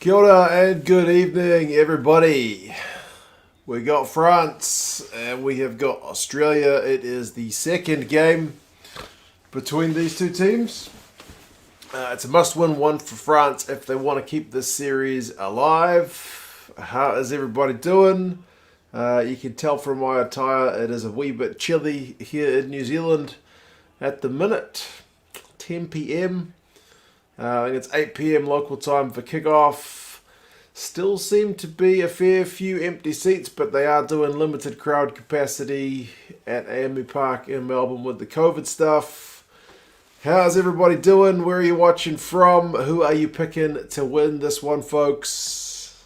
Kia ora and good evening, everybody. We got France and we have got Australia. It is the second game between these two teams. It's a must-win one for France if they want to keep this series alive. How is everybody doing? You can tell from my attire it is a wee bit chilly here in New Zealand at the minute. 10 p.m. I think it's 8 p.m. local time for kickoff. Still seem to be a fair few empty seats, but they are doing limited crowd capacity at AME Park in Melbourne with the COVID stuff. How's everybody doing? Where are you watching from? Who are you picking to win this one, folks?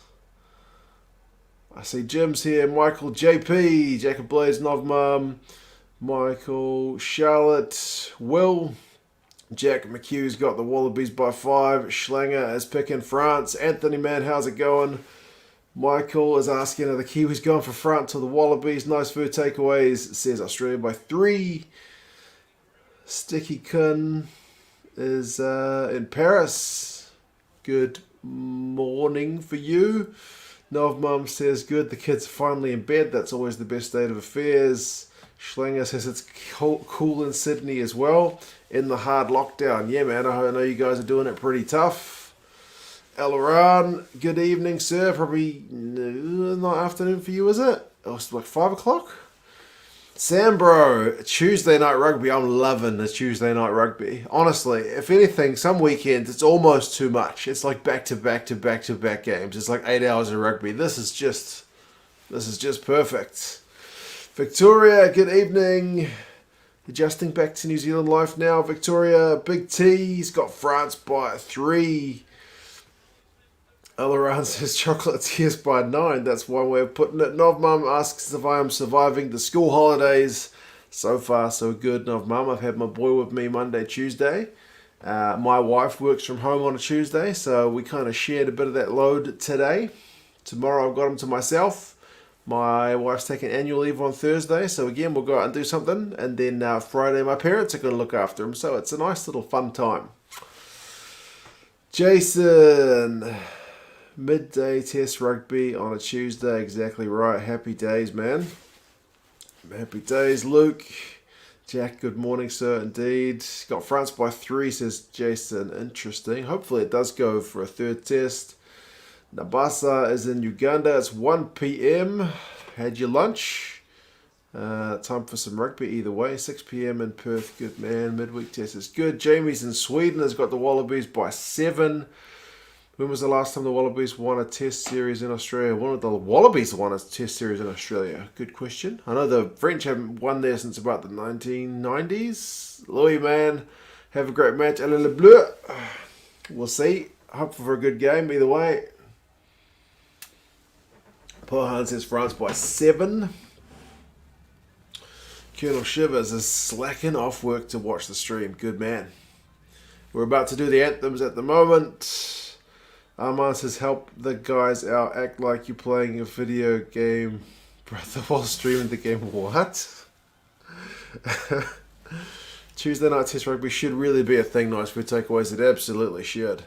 I see Jim's here. Michael, JP, Jacob Blaze, Novmum, Michael, Charlotte, Will. Jack McHugh's got the Wallabies by 5. Schlanger is picking France. Anthony, man, how's it going? Michael is asking, are the Kiwis going for France or the Wallabies? Nice food takeaways. Says Australia by 3. Sticky Kun is in Paris. Good morning for you. Nov Mum says, good, the kids are finally in bed. That's always the best state of affairs. Schlanger says it's cool in Sydney as well. In the hard lockdown. Yeah, man, I know you guys are doing it pretty tough. Elaran, good evening, sir. Probably not afternoon for you, is it? Oh, it's like 5 o'clock? Sam, bro, Tuesday night rugby. I'm loving the Tuesday night rugby. Honestly, if anything, some weekends it's almost too much. It's like back to back to back to back games. It's like 8 hours of rugby. This is just perfect. Victoria, good evening. Adjusting back to New Zealand life now. Victoria, Big T's got France by 3. Elaran says chocolate tears by 9. That's one way of putting it. Novmum asks if I am surviving the school holidays. So far, so good, Novmum. I've had my boy with me Monday, Tuesday. My wife works from home on a Tuesday, so we kind of shared a bit of that load today. Tomorrow I've got him to myself. My wife's taking annual leave on Thursday, so again, we'll go out and do something. And then Friday, my parents are going to look after him, so it's a nice little fun time. Jason, midday test rugby on a Tuesday, exactly right. Happy days, man. Happy days, Luke. Jack, good morning, sir, indeed. Got France by 3, says Jason. Interesting. Hopefully it does go for a third test. Nabasa is in Uganda. It's 1 p.m. Had your lunch. Time for some rugby either way. 6 p.m. in Perth. Good man. Midweek test is good. Jamie's in Sweden. Has got the Wallabies by 7. When was the last time the Wallabies won a test series in Australia? When did the Wallabies won a test series in Australia? Good question. I know the French haven't won there since about the 1990s. Louis, man. Have a great match. Allez le bleu. We'll see. Hope for a good game either way. Pohan says France by 7. Colonel Shivers is slacking off work to watch the stream. Good man. We're about to do the anthems at the moment. Armand says help the guys out. Act like you're playing a video game, brother, while streaming the game. What? Tuesday night test rugby should really be a thing. Nice for takeaways. It absolutely should.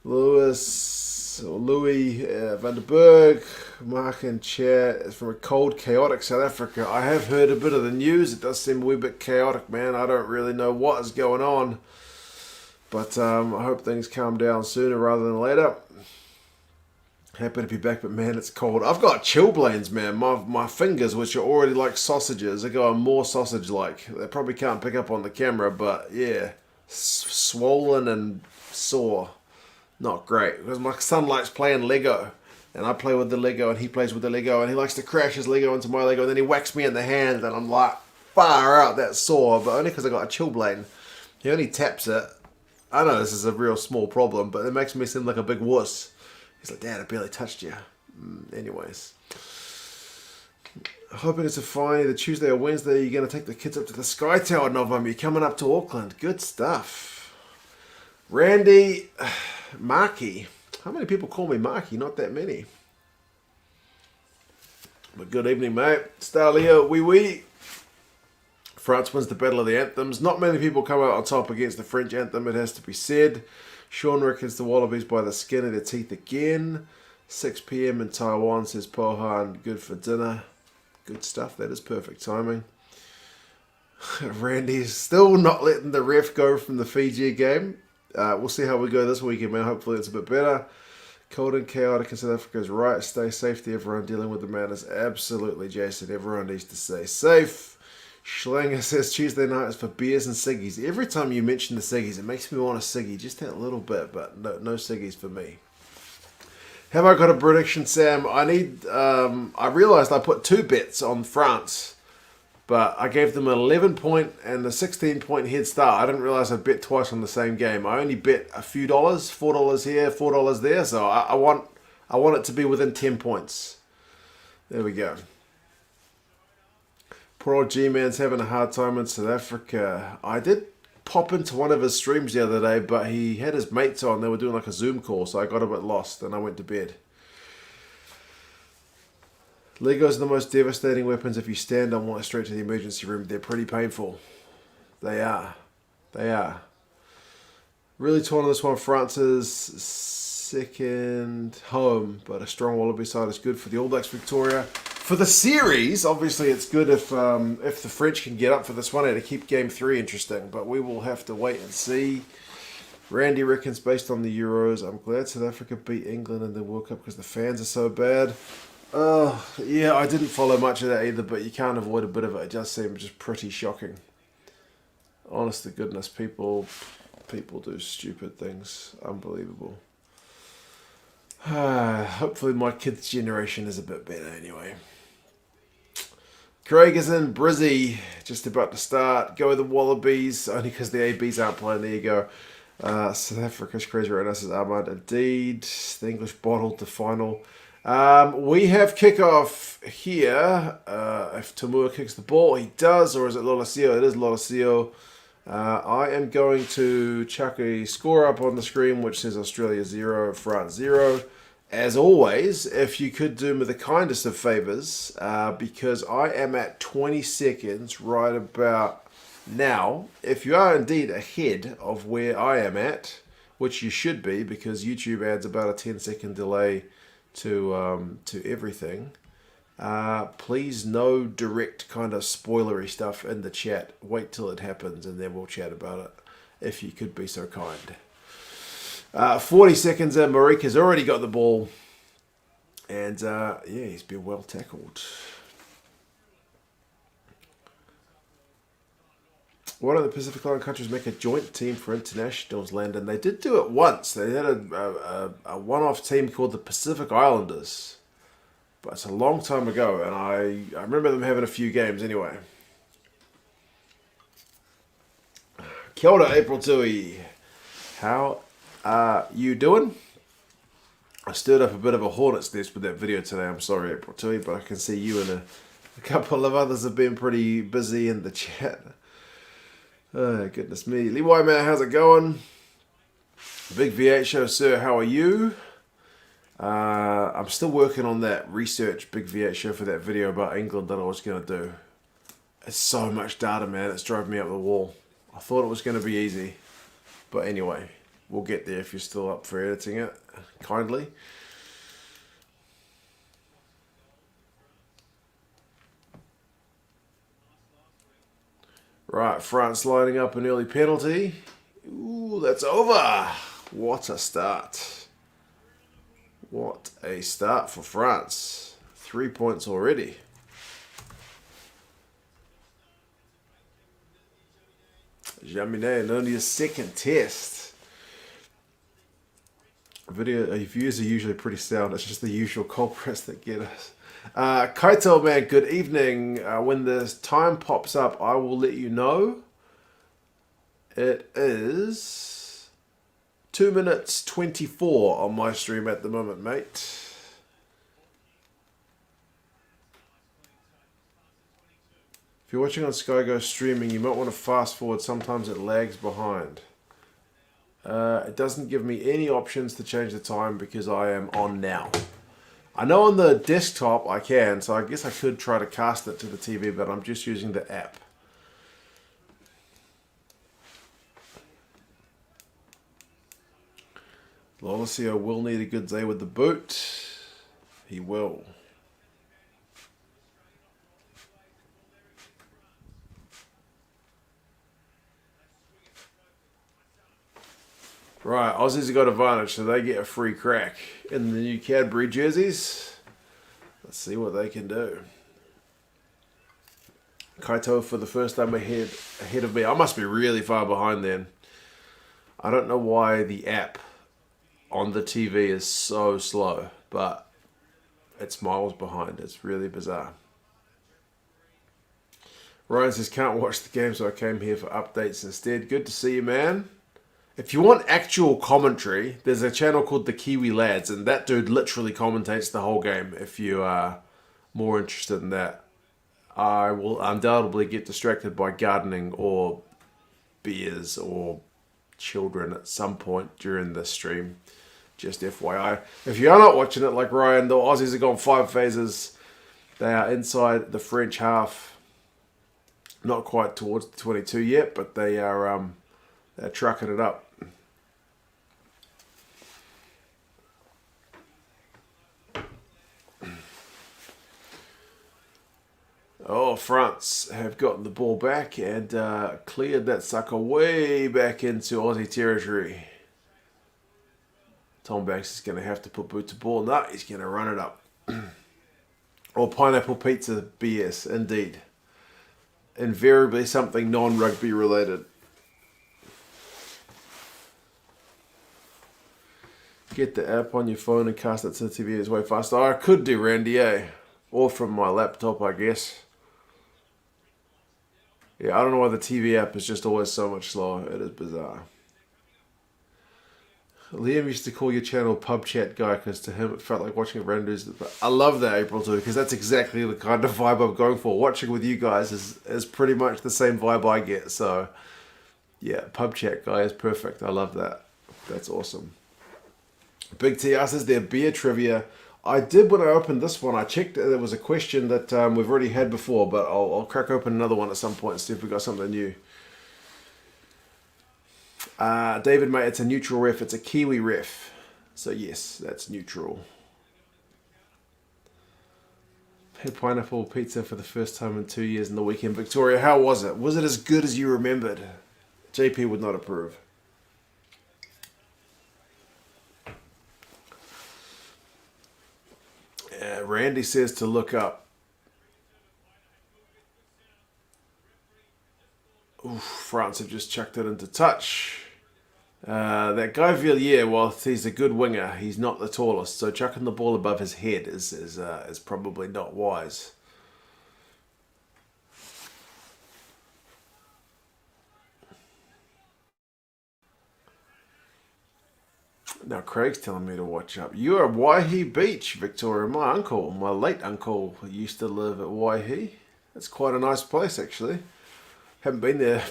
Louis van der Berg, Mark in chat from a cold, chaotic South Africa. I have heard a bit of the news. It does seem a wee bit chaotic, man. I don't really know what is going on. But I hope things calm down sooner rather than later. Happy to be back, but man, it's cold. I've got chilblains, man. My fingers, which are already like sausages, are going more sausage-like. They probably can't pick up on the camera, but yeah. Swollen and sore. Not great, because my son likes playing Lego, and I play with the Lego, and he plays with the Lego, and he likes to crash his Lego into my Lego, and then he whacks me in the hand, and I'm like, far out, that's sore, but only because I got a chilblain. He only taps it. I know this is a real small problem, but it makes me seem like a big wuss. He's like, Dad, I barely touched you. Anyways. Hoping it's a fine either Tuesday or Wednesday. You're going to take the kids up to the Sky Tower, November. You're coming up to Auckland. Good stuff. Randy... Marky. How many people call me Marky? Not that many. But good evening, mate. Stalia, wee. France wins the Battle of the Anthems. Not many people come out on top against the French anthem, it has to be said. Sean reckons the Wallabies by the skin of their teeth again. 6 p.m. in Taiwan, says Pohan. Good for dinner. Good stuff. That is perfect timing. Randy's still not letting the ref go from the Fiji game. We'll see how we go this weekend, man. Hopefully it's a bit better. Cold and chaotic in South Africa is right. Stay safe to everyone dealing with the madness. Absolutely, Jason. Everyone needs to stay safe. Schlanger says Tuesday night is for beers and ciggies. Every time you mention the ciggies, it makes me want a ciggy. Just that little bit, but no ciggies for me. Have I got a prediction, Sam? I realised I put 2 bets on France, but I gave them an 11-point and a 16-point head start. I didn't realise I'd bet twice on the same game. I only bet a few dollars, $4 here, $4 there. So I want it to be within 10 points. There we go. Poor old G-Man's having a hard time in South Africa. I did pop into one of his streams the other day, but he had his mates on. They were doing like a Zoom call, so I got a bit lost and I went to bed. Legos are the most devastating weapons. If you stand on one straight to the emergency room, they're pretty painful. They are. Really torn on this one. France's second home, but a strong Wallaby side is good for the All Blacks Victoria. For the series, obviously it's good if the French can get up for this one and to keep Game 3 interesting, but we will have to wait and see. Randy reckons based on the Euros, I'm glad South Africa beat England in the World Cup because the fans are so bad. Yeah, I didn't follow much of that either, but you can't avoid a bit of it. It does seem just pretty shocking. Honest to goodness, people do stupid things. Unbelievable. Hopefully my kids' generation is a bit better anyway. Craig is in Brizzy, just about to start. Go with the Wallabies, only because the ABs aren't playing. There you go. South Africa's crazy right now, says Ahmad. Indeed, the English bottled the final. We have kickoff here. If Tamua kicks the ball, he does, or is it Lolosio? It is Lolosio. I am going to chuck a score up on the screen, which says Australia 0, France 0. As always, if you could do me the kindest of favours, because I am at 20 seconds right about now. If you are indeed ahead of where I am at, which you should be, because YouTube adds about a 10-second delay to everything, please no direct kind of spoilery stuff in the chat. Wait till it happens and then we'll chat about it, if you could be so kind. 40 seconds in, Marika's already got the ball. And, yeah, he's been well tackled. Why don't the Pacific Island countries make a joint team for internationals, Landon? They did do it once. They had a one-off team called the Pacific Islanders. But it's a long time ago, and I remember them having a few games anyway. Kia ora, April Tui. How are you doing? I stirred up a bit of a hornet's nest with that video today. I'm sorry, April Tui, but I can see you and a couple of others have been pretty busy in the chat. Oh, goodness me. Levi, man, how's it going? Big V8 show, sir, how are you? I'm still working on that research Big V8 show for that video about England that I was going to do. It's so much data, man. It's driving me up the wall. I thought it was going to be easy. But anyway, we'll get there if you're still up for editing it. Kindly. Right, France lining up an early penalty. Ooh, that's over. What a start. What a start for France. 3 points already. Jaminet, only a second test. Video views are usually pretty sound. It's just the usual culprits that get us. Kaito, man, good evening. When the time pops up, I will let you know. It is 2 minutes 24 on my stream at the moment, mate. If you're watching on Sky Go streaming, you might want to fast forward. Sometimes it lags behind. It doesn't give me any options to change the time because I am on now. I know on the desktop I can, so I guess I could try to cast it to the TV, but I'm just using the app. Lolosio will need a good day with the boot. He will. Right, Aussies have got advantage, so they get a free crack in the new Cadbury jerseys. Let's see what they can do. Kaito for the first time ahead of me. I must be really far behind then. I don't know why the app on the TV is so slow, but it's miles behind. It's really bizarre. Ryan says, can't watch the game, so I came here for updates instead. Good to see you, man. If you want actual commentary, there's a channel called The Kiwi Lads, and that dude literally commentates the whole game if you are more interested in that. I will undoubtedly get distracted by gardening or beers or children at some point during the stream. Just FYI. If you are not watching it like Ryan, the Aussies have gone 5 phases. They are inside the French half. Not quite towards the 22 yet, but they're trucking it up. Oh, France have gotten the ball back and cleared that sucker way back into Aussie territory. Tom Banks is going to have to put boot to ball. No, he's going to run it up. Or pineapple pizza BS, indeed. Invariably something non-rugby related. Get the app on your phone and cast it to the TV. It's way faster. I could do, Randy, eh? Or from my laptop, I guess. Yeah, I don't know why the TV app is just always so much slower. It is bizarre. Liam used to call your channel Pub Chat Guy because to him it felt like watching a random. I love that, April, too, because that's exactly the kind of vibe I'm going for. Watching with you guys is pretty much the same vibe I get. So, yeah, Pub Chat Guy is perfect. I love that. That's awesome. Big T asks, their beer trivia. I did when I opened this one. I checked. There was a question that we've already had before, but I'll crack open another one at some point and see if we got something new. David, mate, it's a neutral ref. It's a Kiwi ref. So, yes, that's neutral. Had pineapple pizza for the first time in 2 years in the weekend. Victoria, how was it? Was it as good as you remembered? JP would not approve. Randy says to look up. Oof, France have just chucked it into touch. That guy Villiers, while he's a good winger, he's not the tallest, so chucking the ball above his head is probably not wise. Now Craig's telling me to watch up. You are at Waihi Beach, Victoria. My uncle, my late uncle, used to live at Waihi. That's quite a nice place, actually. Haven't been there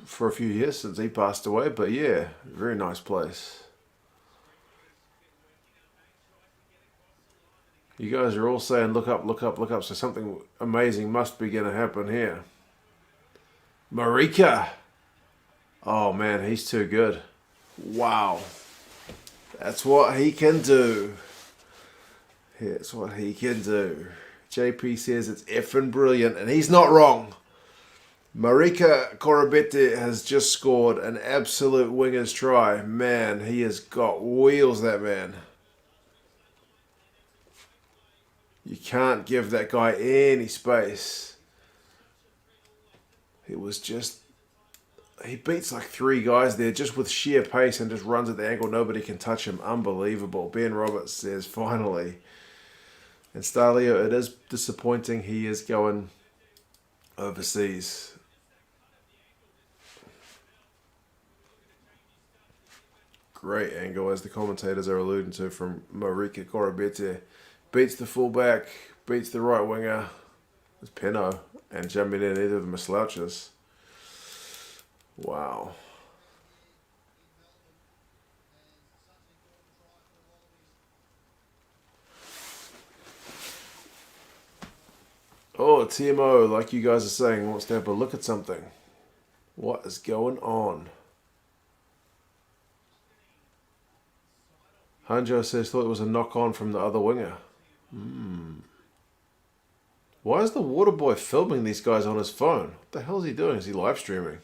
for a few years since he passed away, but yeah, very nice place. You guys are all saying look up, look up, look up, so something amazing must be going to happen here. Marika! Oh man, he's too good. Wow. That's what he can do. That's what he can do. JP says it's effing brilliant, and he's not wrong. Marika Korobete has just scored an absolute winger's try. Man, he has got wheels, that man. You can't give that guy any space. It was just... He beats like 3 guys there just with sheer pace and just runs at the angle. Nobody can touch him. Unbelievable. Ben Roberts says, finally. And Starleo, it is disappointing he is going overseas. Great angle, as the commentators are alluding to, from Marika Korobete. Beats the fullback, beats the right winger. It's Peno and jumping in, either of them are slouches. Wow. Oh, TMO, like you guys are saying, wants to have a look at something. What is going on? Hanjo says, thought it was a knock-on from the other winger. Why is the water boy filming these guys on his phone? What the hell is he doing? Is he live streaming?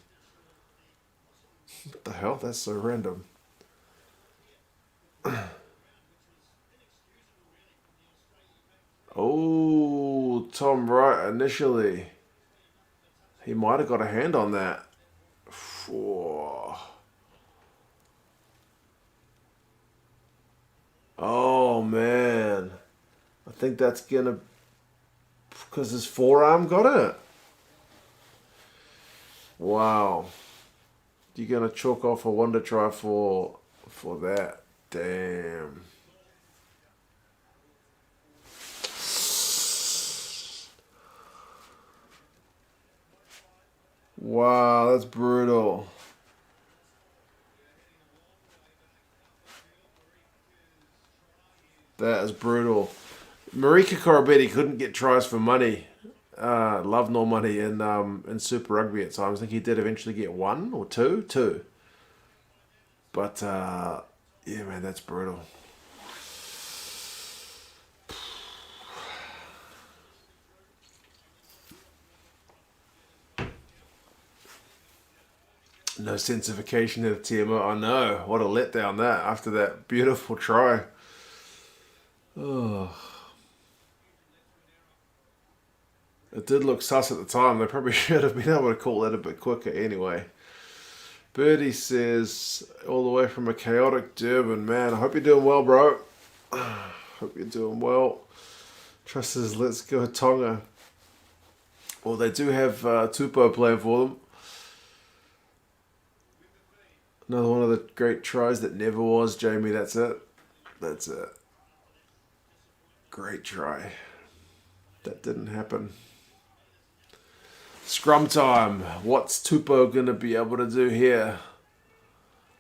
What the hell? That's so random. Oh, Tom Wright initially. He might have got a hand on that. Oh, man. I think that's going to... Because his forearm got it. Wow. You're going to chalk off a wonder try for that. Damn. Wow, that's brutal. That is brutal. Marika Korobetti couldn't get tries for money. Love nor money in Super Rugby at times. I think he did eventually get one or two. Two. But, yeah, man, that's brutal. No sensification of the TMO. I know. What a letdown that after that beautiful try. Oh. It did look sus at the time. They probably should have been able to call that a bit quicker anyway. Birdie says, all the way from a chaotic Durban, man. I hope you're doing well, bro. Hope you're doing well. Trust says, let's go Tonga. Well, they do have Tupou playing for them. Another one of the great tries that never was, Jamie. That's it. That's it. Great try. That didn't happen. Scrum time. What's Tupou going to be able to do here?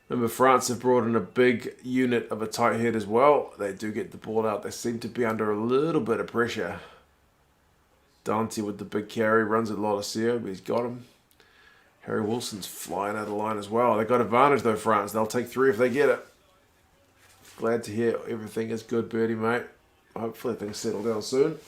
Remember, France have brought in a big unit of a tight head as well. They do get the ball out. They seem to be under a little bit of pressure. Dante with the big carry. Runs at Lolosio, but he's got him. Harry Wilson's flying out of the line as well. They got advantage though, France. They'll take 3 if they get it. Glad to hear everything is good, Birdie, mate. Hopefully things settle down soon.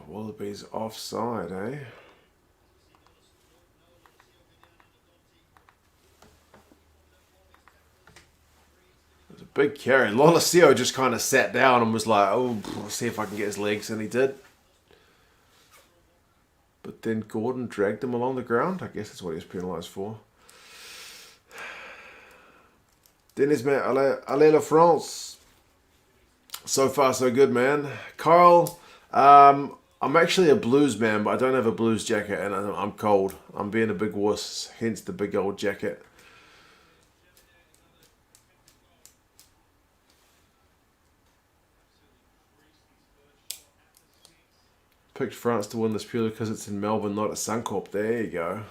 Wallabies offside, eh? It was a big carry. Lolosio just kind of sat down and was like, oh, I'll see if I can get his legs, and he did. But then Gordon dragged him along the ground. I guess that's what he was penalised for. Dennis, man, allez la France. So far, so good, man. Kyle, I'm actually a blues man, but I don't have a blues jacket, and I'm cold. I'm being a big wuss, hence the big old jacket. Picked France to win this purely because it's in Melbourne, not at Suncorp. There you go.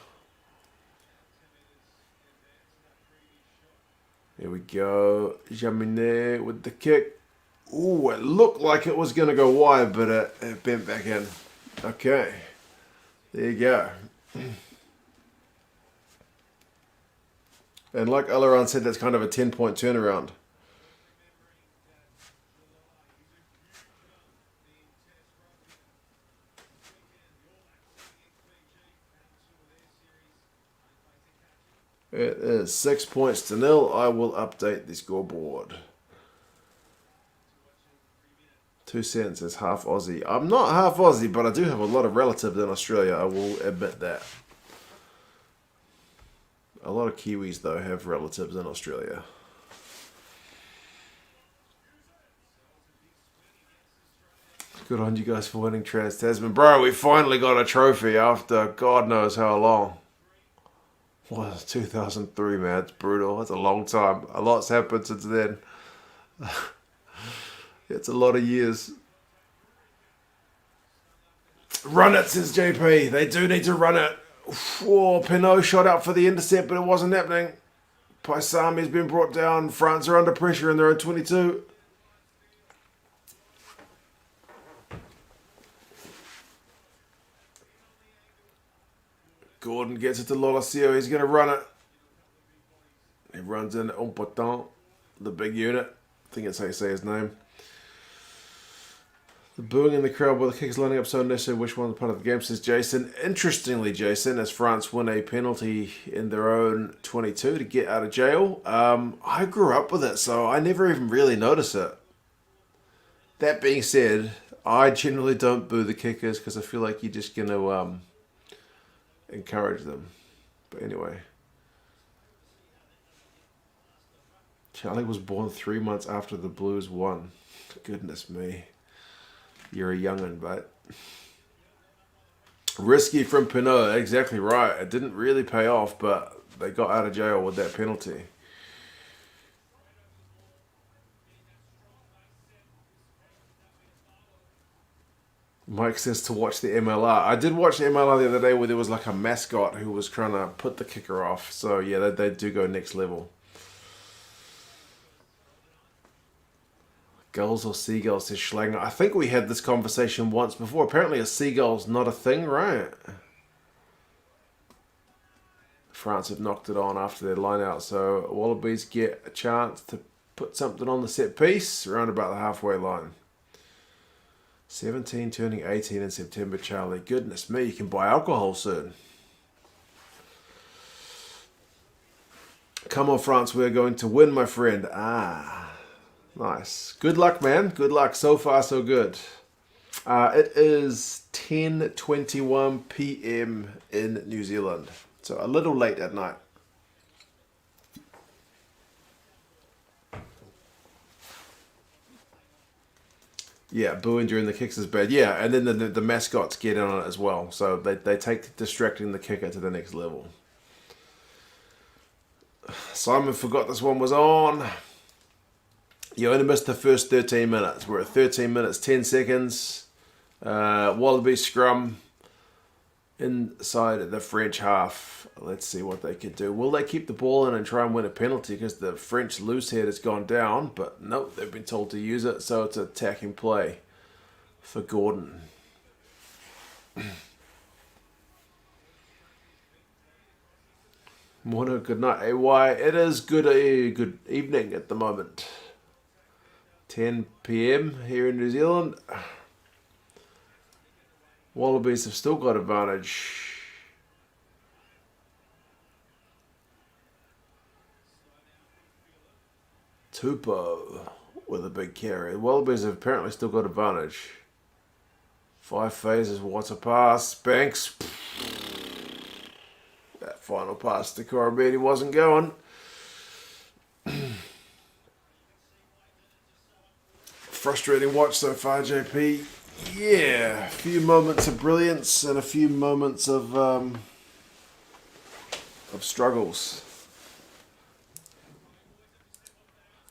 Here we go. Jaminet with the kick. Ooh, it looked like it was going to go wide, but it bent back in. Okay. There you go. And like Alaran said, that's kind of a 10-point turnaround. It is 6 points to 0. I will update the scoreboard. 2 cents is half Aussie. I'm not half Aussie, but I do have a lot of relatives in Australia. I will admit that. A lot of Kiwis, though, have relatives in Australia. Good on you guys for winning Trans-Tasman. Bro, we finally got a trophy after God knows how long. What, 2003, man. It's brutal. That's a long time. A lot's happened since then. It's a lot of years. Run it, says JP. They do need to run it. Whoa, Pinot shot out for the intercept, but it wasn't happening. Paisami's been brought down. France are under pressure and they're at 22. Gordon gets it to Lolosio. He's going to run it. He runs in Umpotant, the big unit. I think that's how you say his name. The booing in the crowd while the kick is lining up so necessary. Which one's part of the game, says Jason. Interestingly, Jason, as France win a penalty in their own 22 to get out of jail, I grew up with it, so I never even really noticed it. That being said, I generally don't boo the kickers because I feel like you're just going to encourage them. But anyway. Charlie was born 3 months after the Blues won. Goodness me. You're a young'un, but risky from Pinot, exactly right. It didn't really pay off, but they got out of jail with that penalty. Mike says to watch the MLR. I did watch the MLR the other day where there was like a mascot who was trying to put the kicker off. So yeah, they do go next level. Gulls or seagulls, says Schlanger. I think we had this conversation once before. Apparently a seagull's not a thing, right? France have knocked it on after their line out, so Wallabies get a chance to put something on the set piece around about the halfway line. 17 turning 18 in September, Charlie. Goodness me, you can buy alcohol soon. Come on, France, we're going to win, my friend. Nice. Good luck, man. Good luck. So far, so good. It is 10:21 p.m. in New Zealand. So a little late at night. Yeah, booing during the kicks is bad. Yeah, and then the mascots get in on it as well. So they take distracting the kicker to the next level. Simon forgot this one was on. You only missed the first 13 minutes. We're at 13 minutes, 10 seconds. Wallabies scrum inside the French half. Let's see what they can do. Will they keep the ball in and try and win a penalty because the French loose head has gone down? But nope, they've been told to use it, so it's an attacking play for Gordon. Morning, good night, AY. It is good evening at the moment. 10 p.m. here in New Zealand. Wallabies have still got advantage. Tupou with a big carry. The Wallabies have apparently still got advantage. 5 phases, what's a pass? Banks. That final pass to Corabini wasn't going. Frustrating watch so far, JP. Yeah, a few moments of brilliance and a few moments of struggles.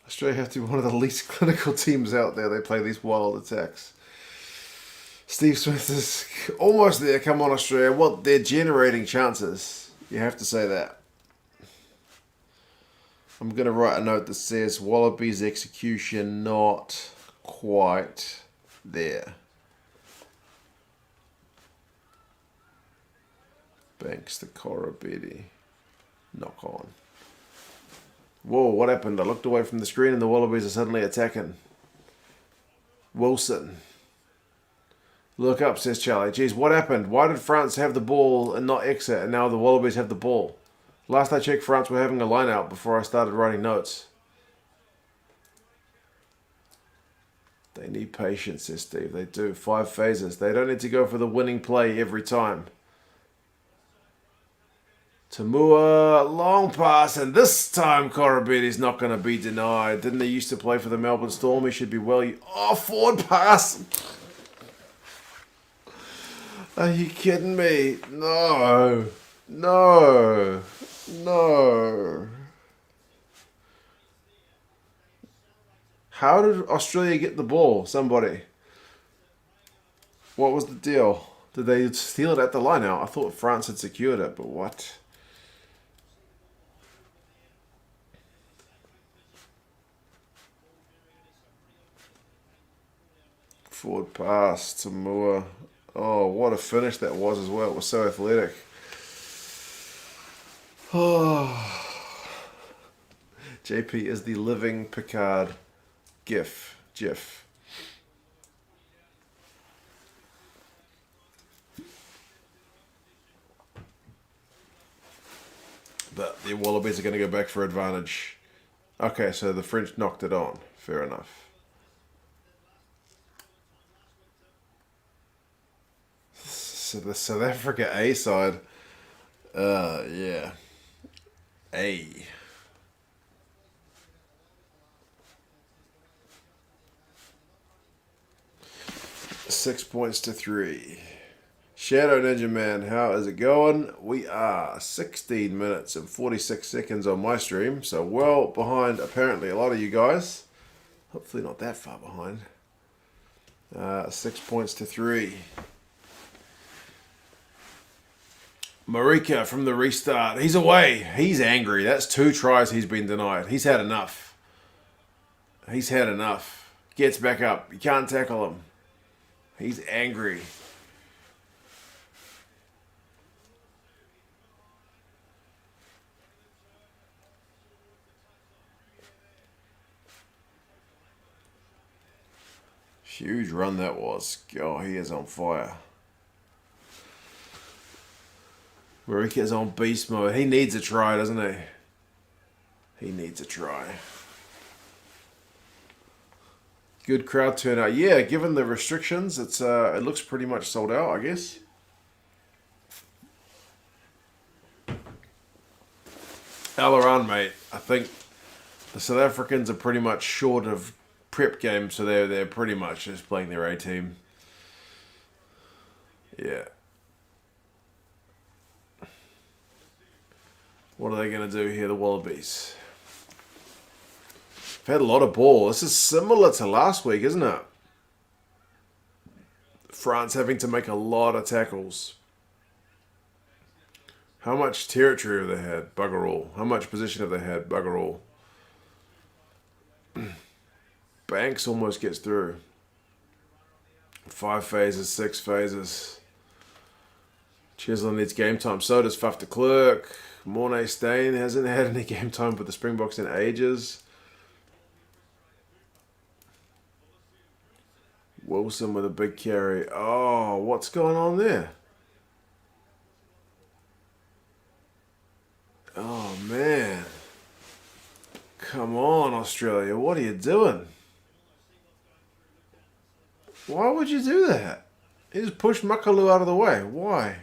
Australia have to be one of the least clinical teams out there. They play these wild attacks. Steve Smith is almost there. Come on, Australia. Well, they're generating chances. You have to say that. I'm going to write a note that says Wallabies execution not quite there. Banks to Corabini. Knock on. Whoa, what happened? I looked away from the screen and the Wallabies are suddenly attacking. Wilson. Look up, says Charlie. Geez, what happened? Why did France have the ball and not exit, and now the Wallabies have the ball? Last I checked, France were having a line out before I started writing notes. They need patience, says Steve. They do. 5 phases. They don't need to go for the winning play every time. Tamua, long pass, and this time Corabini's not going to be denied. Didn't he used to play for the Melbourne Storm? He should be well. Oh, forward pass! Are you kidding me? No. No. No. How did Australia get the ball? Somebody. What was the deal? Did they steal it at the line out? I thought France had secured it, but what? Forward pass to Moore. Oh, what a finish that was as well. It was so athletic. Oh, JP is the living Picard GIF. But the Wallabies are going to go back for advantage. Okay, so the French knocked it on. Fair enough. So the South Africa A side, yeah, A. Six points to 3. Shadow Ninja Man, how is it going? We are 16 minutes and 46 seconds on my stream, so well behind apparently a lot of you guys. Hopefully not that far behind. 6 points to 3. Marika from the restart. He's away. He's angry. That's 2 tries he's been denied. He's had enough. Gets back up. You can't tackle him. He's angry. Huge run that was. Oh, he is on fire. Marika's on beast mode. He needs a try, doesn't he? He needs a try. Good crowd turnout. Yeah, given the restrictions, it looks pretty much sold out, I guess. Alaran, mate. I think the South Africans are pretty much short of prep games, so they're pretty much just playing their A team. Yeah. What are they going to do here, the Wallabies? They've had a lot of ball. This is similar to last week, isn't it? France having to make a lot of tackles. How much territory have they had? Bugger all. How much position have they had? Bugger all. Banks almost gets through. 5 phases, 6 phases. Chisholm needs game time. So does Faf de Klerk. Mornay Stain hasn't had any game time with the Springboks in ages. Wilson with a big carry. Oh, what's going on there? Oh, man. Come on, Australia. What are you doing? Why would you do that? He just pushed Makalu out of the way. Why?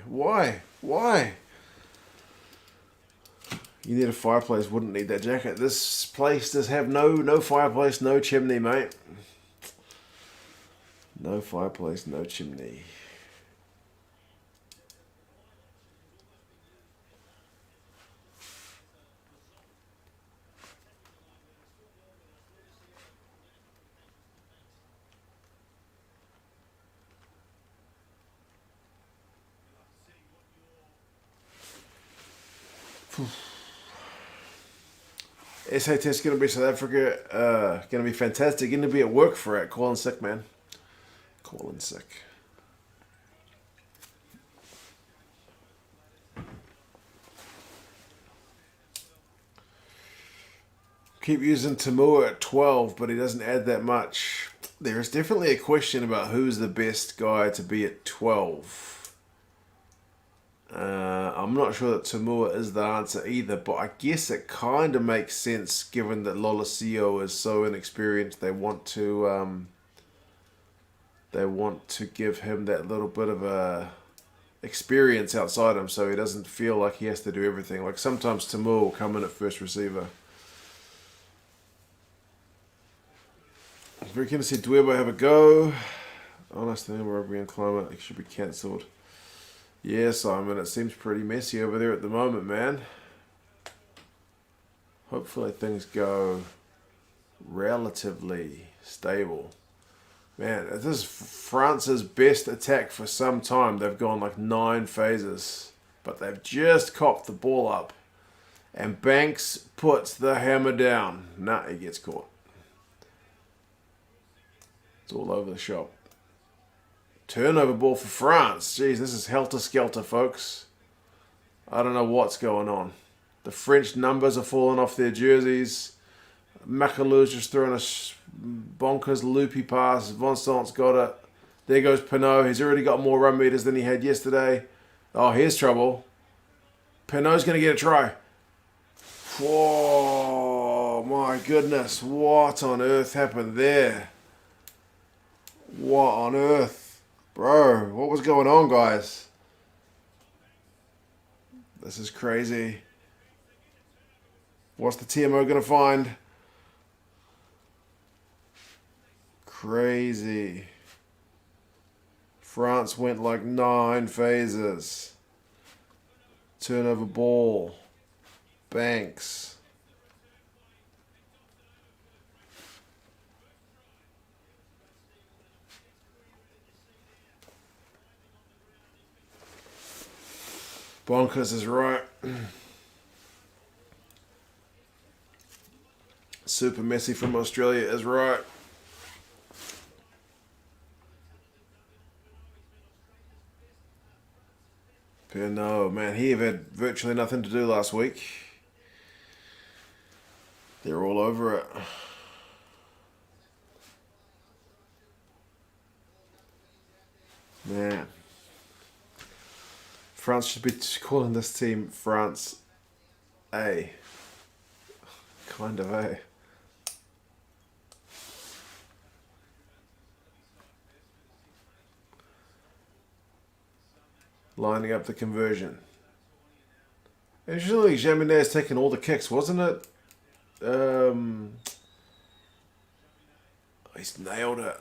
You need a fireplace. Wouldn't need that jacket. This place does have no fireplace, no chimney, mate. No fireplace, no chimney. SA Test going to be South Africa. Going to be fantastic. Going to be at work for it. Calling sick, man. Calling sick. Keep using Tamua at 12, but he doesn't add that much. There is definitely a question about who's the best guy to be at 12. I'm not sure that Tamua is the answer either, but I guess it kind of makes sense given that Lolosio is so inexperienced. They want to give him that little bit of a experience outside him, so he doesn't feel like he has to do everything. Like sometimes Tamua will come in at first receiver. Very keen to see Dwebo have a go. Honestly, rugby and climate, it should be cancelled. Yeah, Simon, it seems pretty messy over there at the moment, man. Hopefully things go relatively stable. Man, this is France's best attack for some time. They've gone like 9 phases, but they've just copped the ball up. And Banks puts the hammer down. Nah, he gets caught. It's all over the shop. Turnover ball for France. Jeez, this is helter-skelter, folks. I don't know what's going on. The French numbers are falling off their jerseys. Makalu's just throwing a bonkers loopy pass. Vincent's got it. There goes Pinot. He's already got more run meters than he had yesterday. Oh, here's trouble. Pinot's going to get a try. Whoa, my goodness. What on earth happened there? What on earth? Bro, what was going on, guys? This is crazy. What's the TMO going to find? Crazy. France went like 9 phases. Turnover ball. Banks. Bonkers is right. Super messy from Australia is right. No, man, he had virtually nothing to do last week. They're all over it. Man. France should be calling this team France A. Kind of A. Lining up the conversion. Usually Jaminet's taking all the kicks, wasn't it? He's nailed it.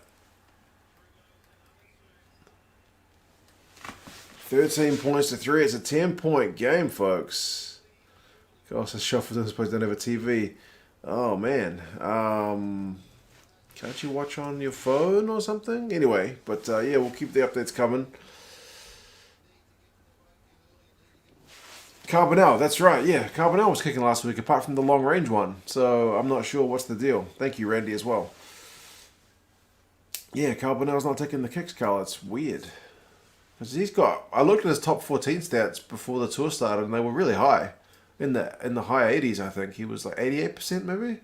13 points to 3. It's a 10-point game, folks. Gosh, the shuffle doesn't suppose they don't have a TV. Oh, man. Can't you watch on your phone or something? Anyway, but yeah, we'll keep the updates coming. Carbonell, that's right, yeah. Carbonell was kicking last week, apart from the long-range one. So I'm not sure what's the deal. Thank you, Randy, as well. Yeah, Carbonell's not taking the kicks, Carl. It's weird. Because he's got... I looked at his top 14 stats before the tour started, and they were really high. In the high 80s, I think. He was like 88% maybe?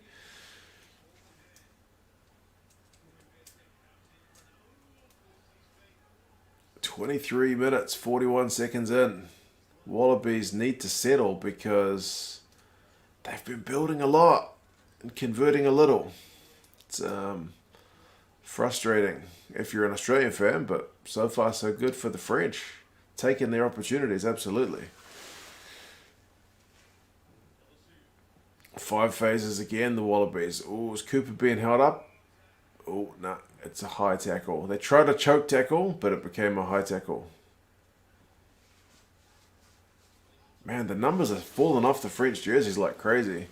"23 minutes, 41 seconds in. Wallabies need to settle because they've been building a lot and converting a little. It's frustrating if you're an Australian fan, but so far so good for the French. Taking their opportunities, absolutely. 5 phases again, the Wallabies. Oh, is Cooper being held up? Oh, no, it's a high tackle. They tried a choke tackle, but it became a high tackle. Man, the numbers are falling off the French jerseys like crazy.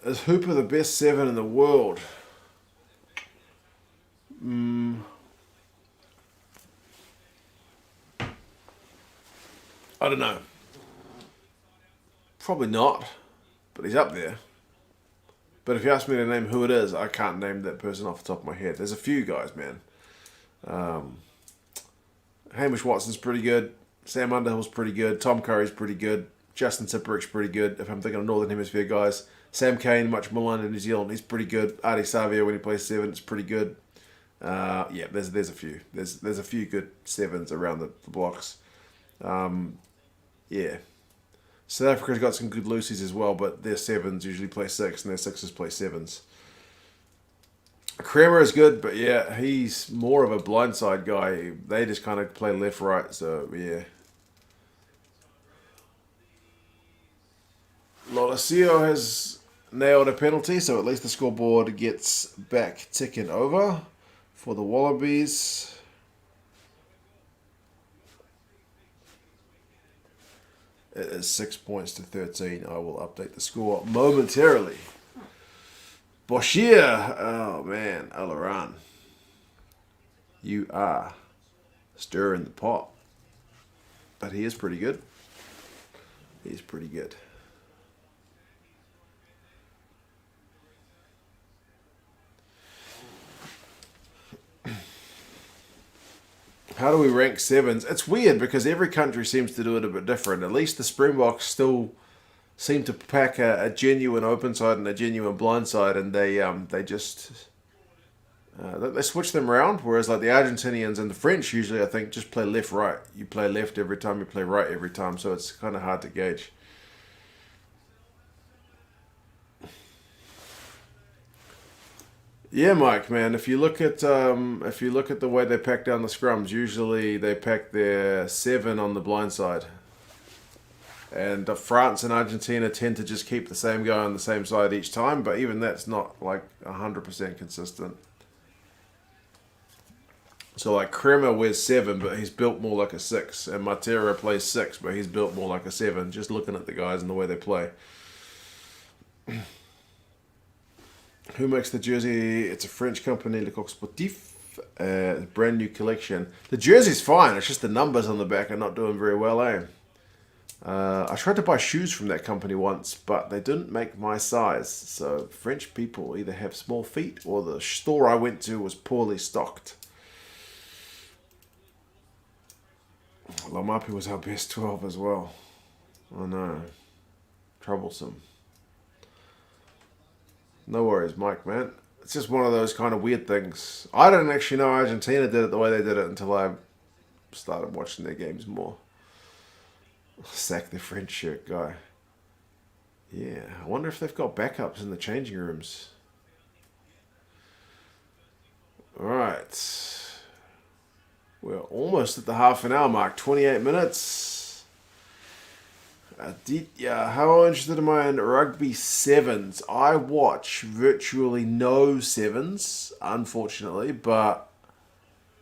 Is Hooper the best 7 in the world? I don't know. Probably not, but he's up there. But if you ask me to name who it is, I can't name that person off the top of my head. There's a few guys, man. Hamish Watson's pretty good. Sam Underhill's pretty good. Tom Curry's pretty good. Justin Tipperich's pretty good, if I'm thinking of Northern Hemisphere guys. Sam Kane, much maligned in New Zealand, he's pretty good. Adi Savio, when he plays 7, it's pretty good. Yeah, there's a few. There's a few good 7s around the blocks. Yeah. South Africa's got some good loosies as well, but their 7s usually play 6 and their 6s play 7s. Kremer is good, but yeah, he's more of a blindside guy. They just kind of play left-right, so yeah. Lolosio has nailed a penalty, so at least the scoreboard gets back ticking over for the Wallabies. It is 6 points to 13. I will update the score momentarily. Boshier. Oh, man. Alaran. You are stir in the pot. But he is pretty good. He's pretty good. How do we rank sevens? It's weird because every country seems to do it a bit different. At least the Springboks still seem to pack a genuine open side and a genuine blind side, and they just they switch them around. Whereas like the Argentinians and the French usually, I think, just play left right. You play left every time, you play right every time. So it's kind of hard to gauge. Yeah, Mike, man. If you look at the way they pack down the scrums, usually they pack their 7 on the blind side, and France and Argentina tend to just keep the same guy on the same side each time. But even that's not like 100% consistent. So like Kremer wears 7, but he's built more like a 6, and Matera plays 6, but he's built more like a 7. Just looking at the guys and the way they play. Who makes the jersey? It's a French company, Le Coq Sportif. Brand new collection. The jersey's fine. It's just the numbers on the back are not doing very well, eh? I tried to buy shoes from that company once, but they didn't make my size. So French people either have small feet or the store I went to was poorly stocked. Lamapi was our best 12 as well. Oh no. Troublesome. No worries, Mike, man. It's just one of those kind of weird things. I didn't actually know Argentina did it the way they did it until I started watching their games more. Sack the French shirt guy. Yeah, I wonder if they've got backups in the changing rooms. Alright. We're almost at the half an hour mark. 28 minutes. Aditya, how interested am I in rugby sevens? I watch virtually no sevens, unfortunately, but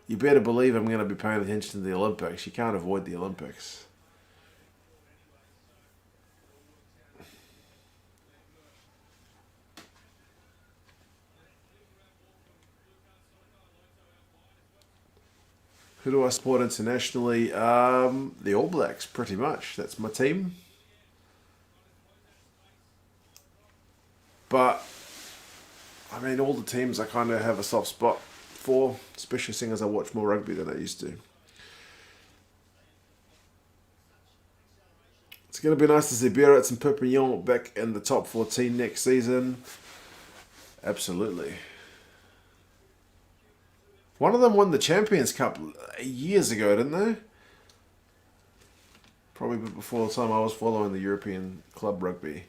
you better believe I'm going to be paying attention to the Olympics. You can't avoid the Olympics. Who do I support internationally? The All Blacks, pretty much. That's my team. But, I mean, all the teams I kind of have a soft spot for, especially seeing as I watch more rugby than I used to. It's going to be nice to see Biarritz and Perpignan back in the top 14 next season. Absolutely. One of them won the Champions Cup years ago, didn't they? Probably before the time I was following the European club rugby.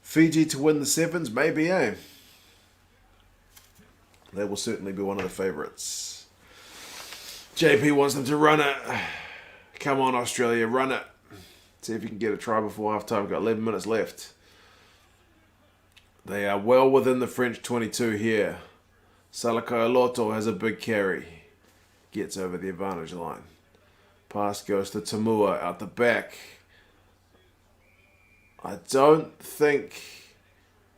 Fiji to win the sevens, maybe, eh? They will certainly be one of the favourites. JP wants them to run it. Come on, Australia, run it. See if you can get a try before half time. Got 11 minutes left. They are well within the French 22 here. Salakai Loto has a big carry. Gets over the advantage line. Pass goes to Tamua out the back. I don't think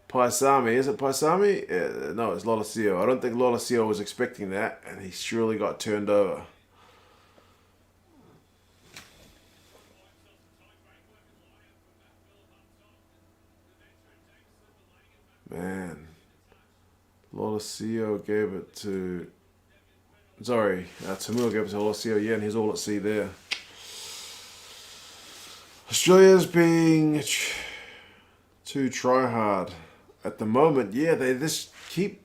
Paisami, is it Paisami? No, it's Lolosio. I don't think Lolosio was expecting that, and he surely got turned over. Man. Lolosio gave it to... Sorry, Tamua gave it to Lolosio, yeah, and he's all at sea there. Australia's being too try-hard at the moment. Yeah, they just keep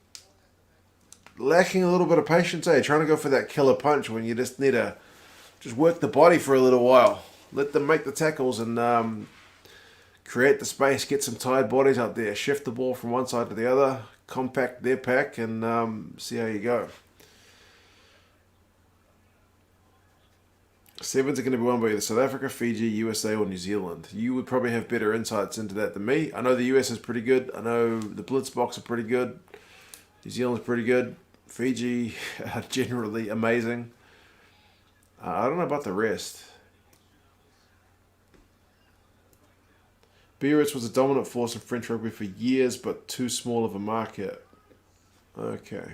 lacking a little bit of patience, eh? Trying to go for that killer punch when you just need to just work the body for a little while. Let them make the tackles and create the space, get some tired bodies out there, shift the ball from one side to the other, compact their pack, and see how you go. Sevens are going to be won by either South Africa, Fiji, USA, or New Zealand. You would probably have better insights into that than me. I know the US is pretty good. I know the Blitzboks are pretty good. New Zealand's pretty good. Fiji are generally amazing. I don't know about the rest. Biarritz was a dominant force in French rugby for years, but too small of a market. Okay.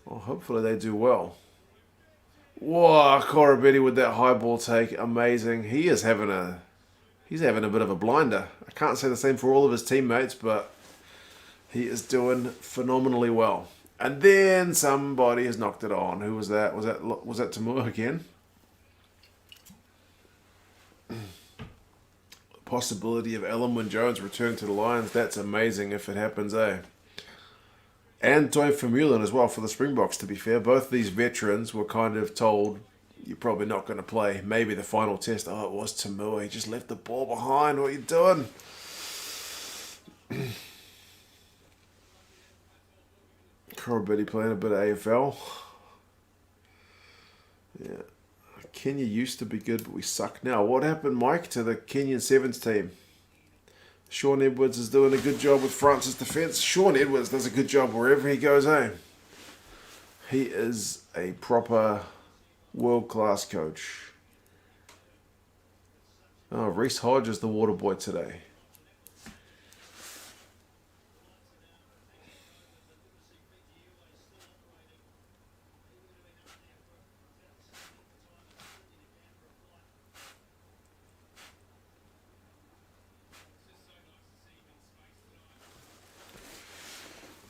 Well, hopefully they do well. Whoa, Corabetti with that high ball take. Amazing. He's having a bit of a blinder. I can't say the same for all of his teammates, but he is doing phenomenally well. And then somebody has knocked it on. Who was that? Was that Tamua again? Possibility of Ellen Wynne-Jones returning to the Lions. That's amazing if it happens, eh? And Toy Vermeulen as well for the Springboks, to be fair. Both these veterans were kind of told, you're probably not going to play. Maybe the final test. Oh, it was Tamua. He just left the ball behind. What are you doing? Corabetti playing a bit of AFL. Yeah. Kenya used to be good, but we suck now. What happened, Mike, to the Kenyan Sevens team? Sean Edwards is doing a good job with France's defence. Sean Edwards does a good job wherever he goes, eh? He is a proper world-class coach. Oh, Reece Hodge is the water boy today.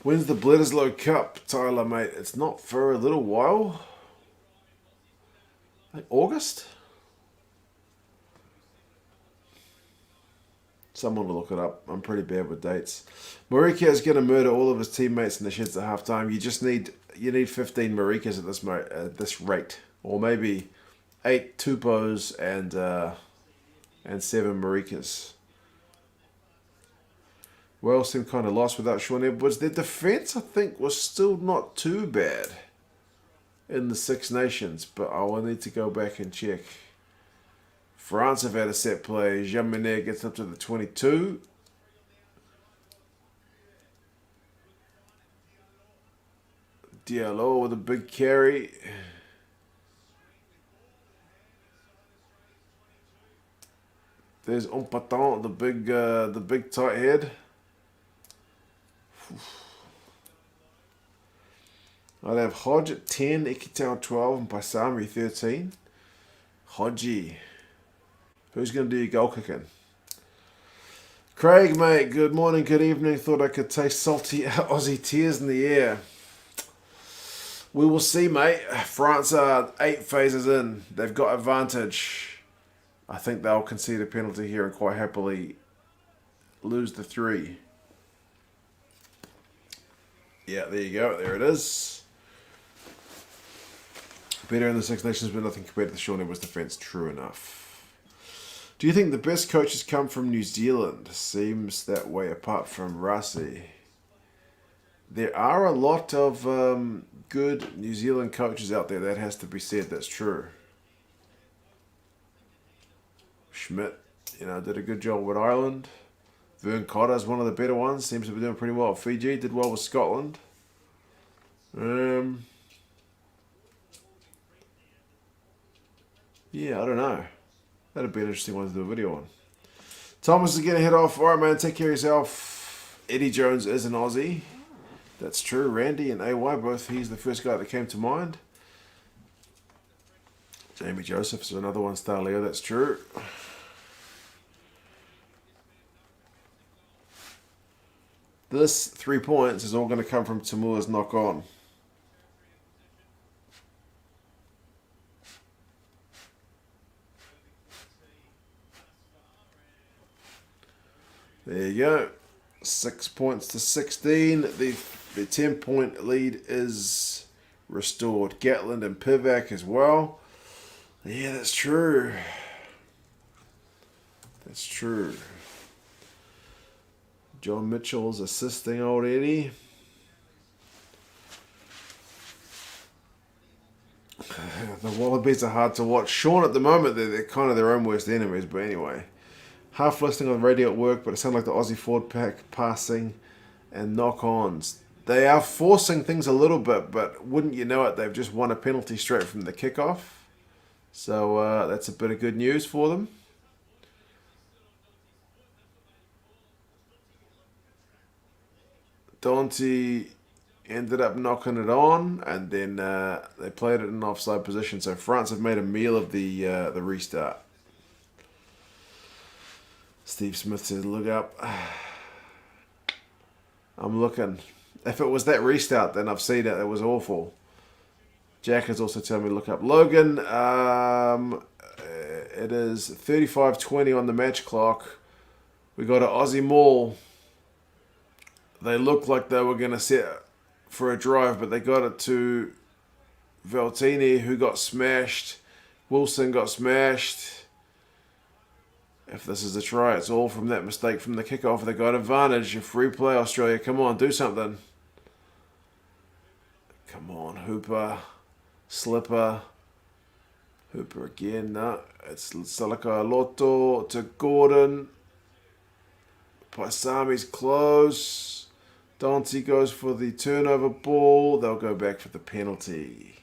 When's the Bledisloe Cup, Tyler, mate? It's not for a little while. Like August? Someone will look it up. I'm pretty bad with dates. Marika is going to murder all of his teammates in the sheds at halftime. You need 15 Marikas at this rate, or maybe 8 Tupos and 7 Marikas. Wales seemed kind of lost without Sean Edwards. Their defence, I think, was still not too bad in the Six Nations, but I will need to go back and check. France have had a set play. Jean-Menet gets up to the 22. Diallo with a big carry. There's Umpatant, the big tight head. I'd have Hodge at 10, Ikitau 12, and Paisami 13. Hodgie. Who's going to do your goal kicking? Craig, mate, good morning, good evening. Thought I could taste salty Aussie tears in the air. We will see, mate. France are 8 phases in. They've got advantage. I think they'll concede a penalty here and quite happily lose the 3. Yeah, there you go. There it is. Better in the Six Nations, but nothing compared to the Sean Edwards defence. True enough. Do you think the best coaches come from New Zealand? Seems that way apart from Rassi. There are a lot of good New Zealand coaches out there. That has to be said. That's true. Schmidt, did a good job with Ireland. Vern Cotter is one of the better ones. Seems to be doing pretty well. Fiji did well with Scotland. Yeah, I don't know. That'd be an interesting one to do a video on. Thomas is going to head off. All right, man. Take care of yourself. Eddie Jones is an Aussie. That's true. Randy and AY, both. He's the first guy that came to mind. Jamie Joseph's another one. Star Leo. That's true. This 3 points is all going to come from Tamua's knock on. There you go. 6 points to 16. The 10-point lead is restored. Gatland and Pivac as well. Yeah, that's true. That's true. John Mitchell's assisting old Eddie. The Wallabies are hard to watch. Sean, at the moment, they're kind of their own worst enemies. But anyway, half listening on the radio at work, but it sounded like the Aussie forward pack passing and knock-ons. They are forcing things a little bit, but wouldn't you know it, they've just won a penalty straight from the kickoff. So that's a bit of good news for them. Dante, ended up knocking it on, and then they played it in an offside position. So France have made a meal of the restart. Steve Smith says, look up. I'm looking. If it was that restart, then I've seen it. It was awful. Jack is also telling me to look up. Logan, it is 35:20 on the match clock. We got an Aussie Maul. They looked like they were going to set for a drive, but they got it to Valtini, who got smashed. Wilson got smashed. If this is a try, it's all from that mistake from the kickoff. They got advantage. A free play, Australia. Come on, do something. Come on, Hooper. Slipper. Hooper again. No, it's Salaka Lotto to Gordon. Paisami's close. Dante goes for the turnover ball. They'll go back for the penalty.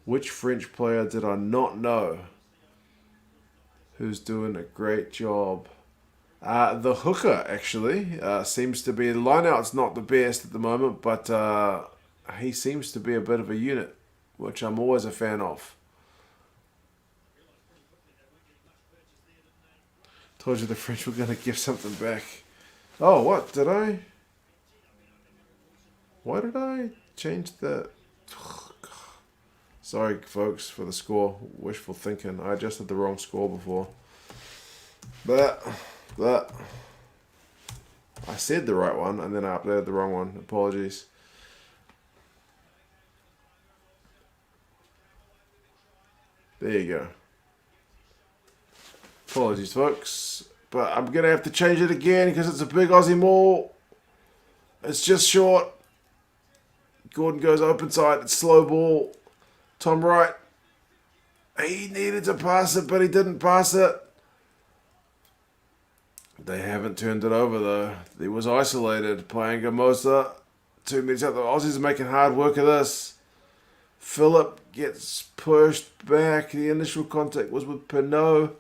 Which French player did I not know who's doing a great job? The hooker, actually, seems to be... The line-out's not the best at the moment, but he seems to be a bit of a unit, which I'm always a fan of. Told you the French were going to give something back. Oh, what? Did I? Why did I change the... Sorry, folks, for the score. Wishful thinking. I adjusted the wrong score before. But I said the right one, and then I uploaded the wrong one. Apologies. There you go. Apologies, folks. But I'm going to have to change it again because it's a big Aussie Maul. It's just short. Gordon goes open side. It's slow ball. Tom Wright. He needed to pass it, but he didn't pass it. They haven't turned it over, though. He was isolated. Playing Gamosa. 2 minutes out. The Aussies are making hard work of this. Phillip gets pushed back. The initial contact was with Pinot.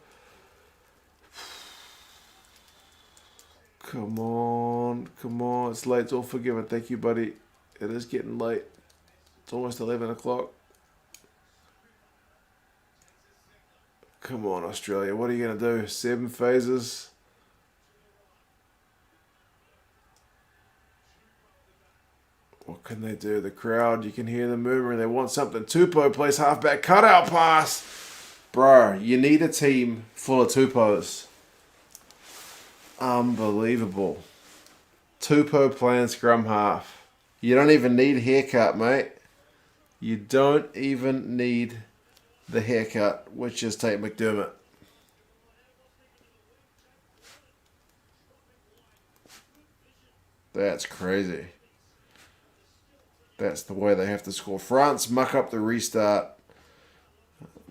Come on. Come on. It's late. It's all forgiven. Thank you, buddy. It is getting late. It's almost 11 o'clock. Come on, Australia. What are you going to do? 7 phases. What can they do? The crowd, you can hear them murmuring. They want something. Tupou plays halfback. Cutout pass. Bro, you need a team full of Tupous. Unbelievable. Tupou playing scrum half. You don't even need a haircut, mate. You don't even need the haircut, which is Tate McDermott. That's crazy. That's the way they have to score. France muck up the restart.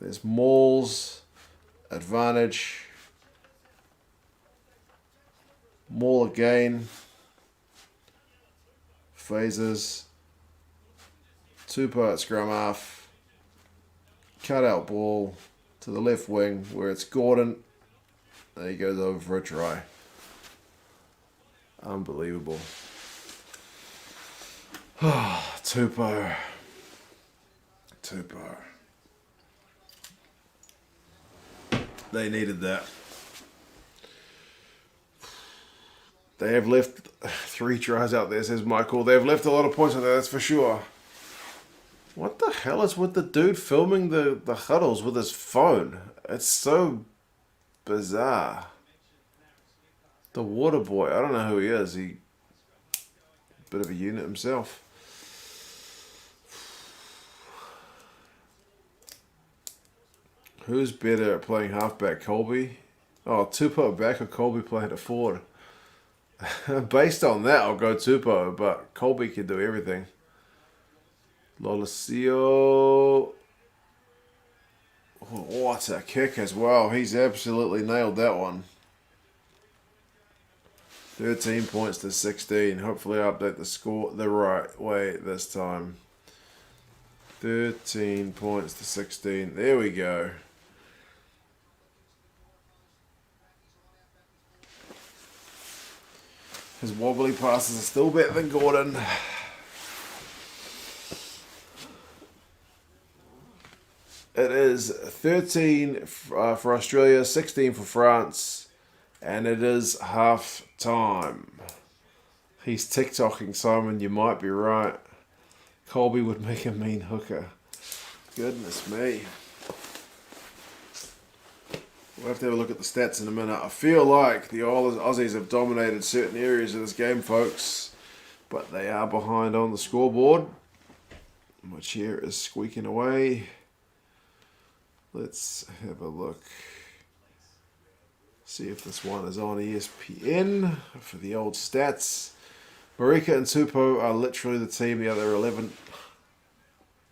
There's Maul's advantage. Maul again. Phases. Tupou at scrum half. Cut out ball to the left wing where it's Gordon. There he goes over for a try. Unbelievable. Tupou. They needed that. They have left 3 tries out there, says Michael. They have left a lot of points out there, that's for sure. What the hell is with the dude filming the huddles with his phone? It's so bizarre. The water boy. I don't know who he is. He bit of a unit himself. Who's better at playing halfback, Colby? Oh, Tupou back or Colby playing at forward? Based on that, I'll go Tupou, but Colby can do everything. Lolosio. What a kick as well. He's absolutely nailed that one. 13 points to 16. Hopefully I update the score the right way this time. 13 points to 16. There we go. His wobbly passes are still better than Gordon. It is 13 for Australia, 16 for France, and it is half time. He's TikToking, Simon, you might be right. Colby would make a mean hooker. Goodness me. We'll have to have a look at the stats in a minute. I feel like the Aussies have dominated certain areas of this game, folks, but they are behind on the scoreboard. My chair is squeaking away. Let's have a look. See if this one is on ESPN for the old stats. Marika and Tupou are literally the team. The other 11.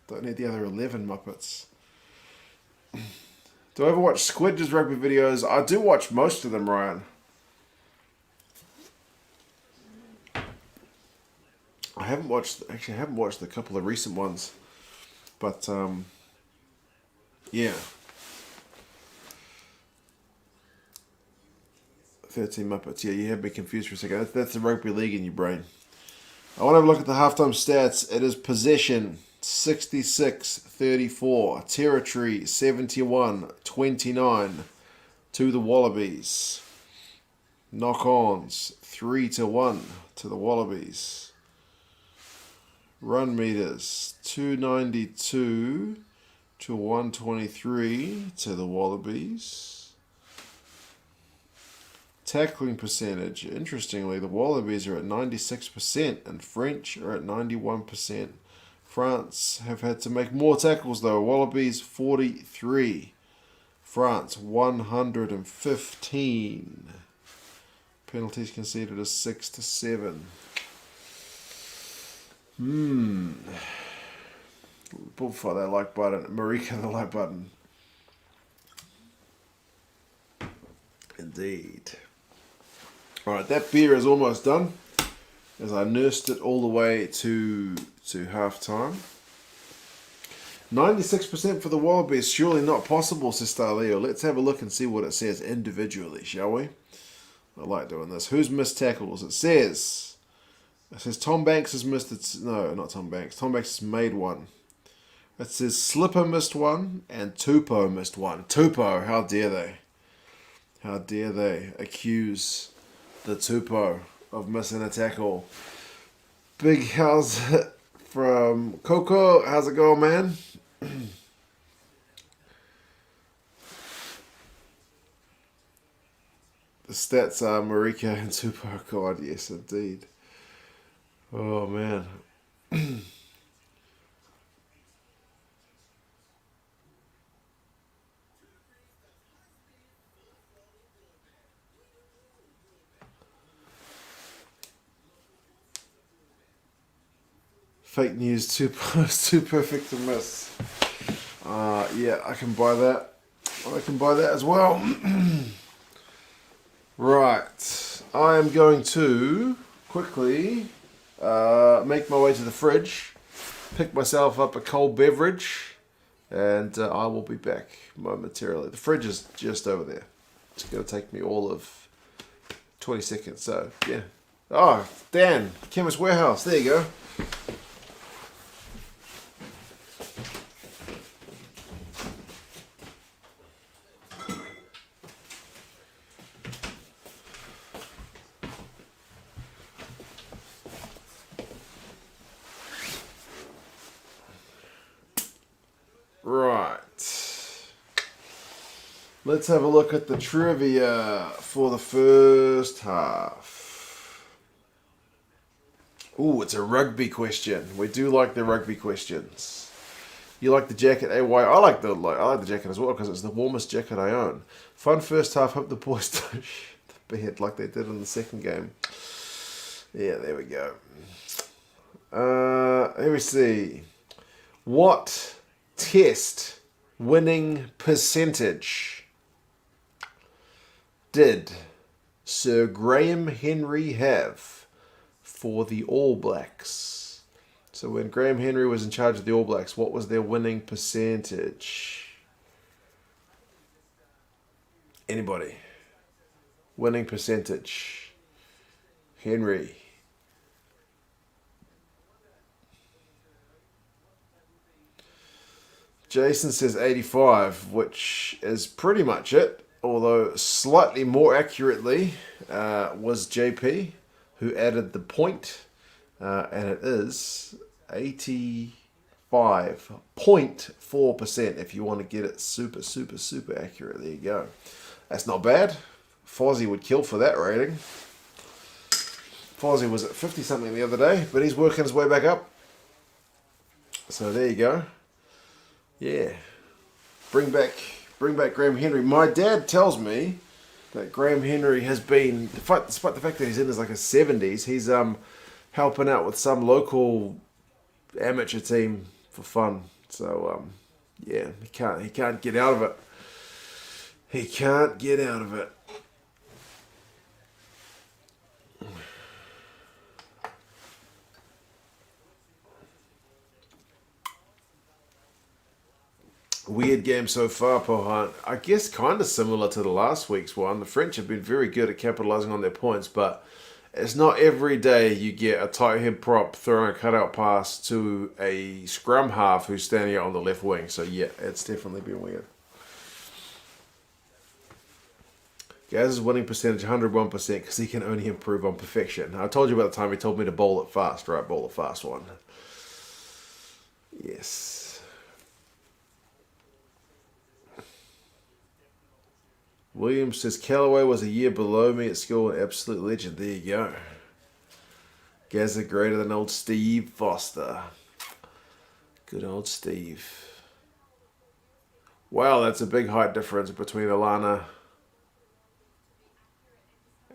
Don't need the other 11 Muppets. Do I ever watch Squid's rugby videos? I do watch most of them, Ryan. I haven't watched a couple of recent ones. But, yeah. 13 Muppets. Yeah, you have me confused for a second. That's the rugby league in your brain. I want to have a look at the halftime stats. It is possession 66-34. Territory 71-29 to the Wallabies. Knock-ons 3-1 to the Wallabies. Run meters 292 to 123 to the Wallabies. Tackling percentage. Interestingly, the Wallabies are at 96% and French are at 91%. France have had to make more tackles though. Wallabies 43. France 115. Penalties conceded is 6-7. Bullfight that like button. Marika the like button. Indeed. Alright, that beer is almost done, as I nursed it all the way to half time. 96% for the Wallabies, surely not possible, says Starleo. Let's have a look and see what it says individually, shall we? I like doing this. Who's missed tackles? It says Tom Banks has missed it. No, not Tom Banks. Tom Banks has made one. It says Slipper missed one and Tupou missed one. Tupou, how dare they? How dare they accuse the Tupou of missing a tackle. Big how's it from Coco. How's it going, man? The stats are Marika and Tupou. God, yes, indeed. Oh, man. Fake news, too perfect to miss. Yeah, I can buy that. I can buy that as well. Right. I am going to quickly make my way to the fridge, pick myself up a cold beverage, and I will be back momentarily. The fridge is just over there. It's going to take me all of 20 seconds, so yeah. Oh, Dan, Chemist Warehouse. There you go. Right. Let's have a look at the trivia for the first half. Ooh, it's a rugby question. We do like the rugby questions. You like the jacket, AY? I like the jacket as well because it's the warmest jacket I own. Fun first half. Hope the boys don't shit the bed like they did in the second game. Yeah, there we go. Let me see. What test winning percentage did Sir Graham Henry have for the All Blacks? So when Graham Henry was in charge of the All Blacks, what was their winning percentage? Anybody? Winning percentage. Henry. Jason says 85, which is pretty much it, although slightly more accurately was JP, who added the point, and it is 85.4% if you want to get it super, super, super accurate. There you go. That's not bad. Fozzie would kill for that rating. Fozzie was at 50-something the other day, but he's working his way back up. So there you go. Yeah. Bring back Graham Henry. My dad tells me that Graham Henry has been, despite the fact that he's in his 70s, he's helping out with some local amateur team for fun. So yeah, he can't get out of it. He can't get out of it. Weird game so far, Pohan. I guess kind of similar to the last week's one. The French have been very good at capitalising on their points, but it's not every day you get a tight head prop throwing a cutout pass to a scrum half who's standing out on the left wing. So yeah, it's definitely been weird. Gaz's winning percentage 101% because he can only improve on perfection. I told you about the time he told me to bowl it fast, right? Bowl it fast one. Yes. Williams says, Callaway was a year below me at school, an absolute legend. There you go. Gazza greater than old Steve Foster. Good old Steve. Wow, that's a big height difference between Alana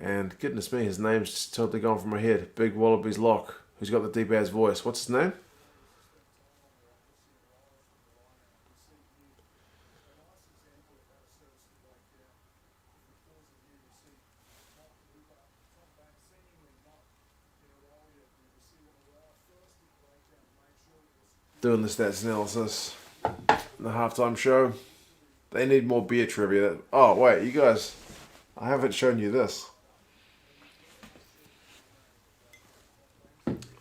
and, goodness me, his name's just totally gone from my head. Big Wallabies lock, who's got the deep ass voice. What's his name? Doing the stats analysis in the halftime show. They need more beer trivia. Oh, wait, you guys, I haven't shown you this.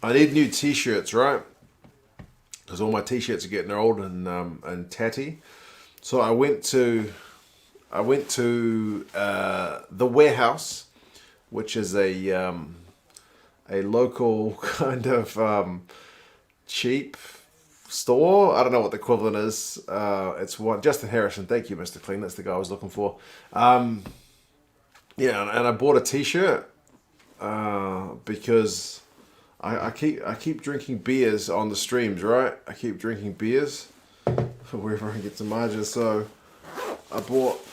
I need new t-shirts, right? Because all my t-shirts are getting old and tatty. So I went to the Warehouse, which is a local kind of cheap store. I don't know what the equivalent is. It's one. Justin Harrison, thank you, Mr. Clean. That's the guy I was looking for. Yeah, and I bought a t-shirt because I keep drinking beers on the streams, right? I keep drinking beers wherever I get some margin. So I bought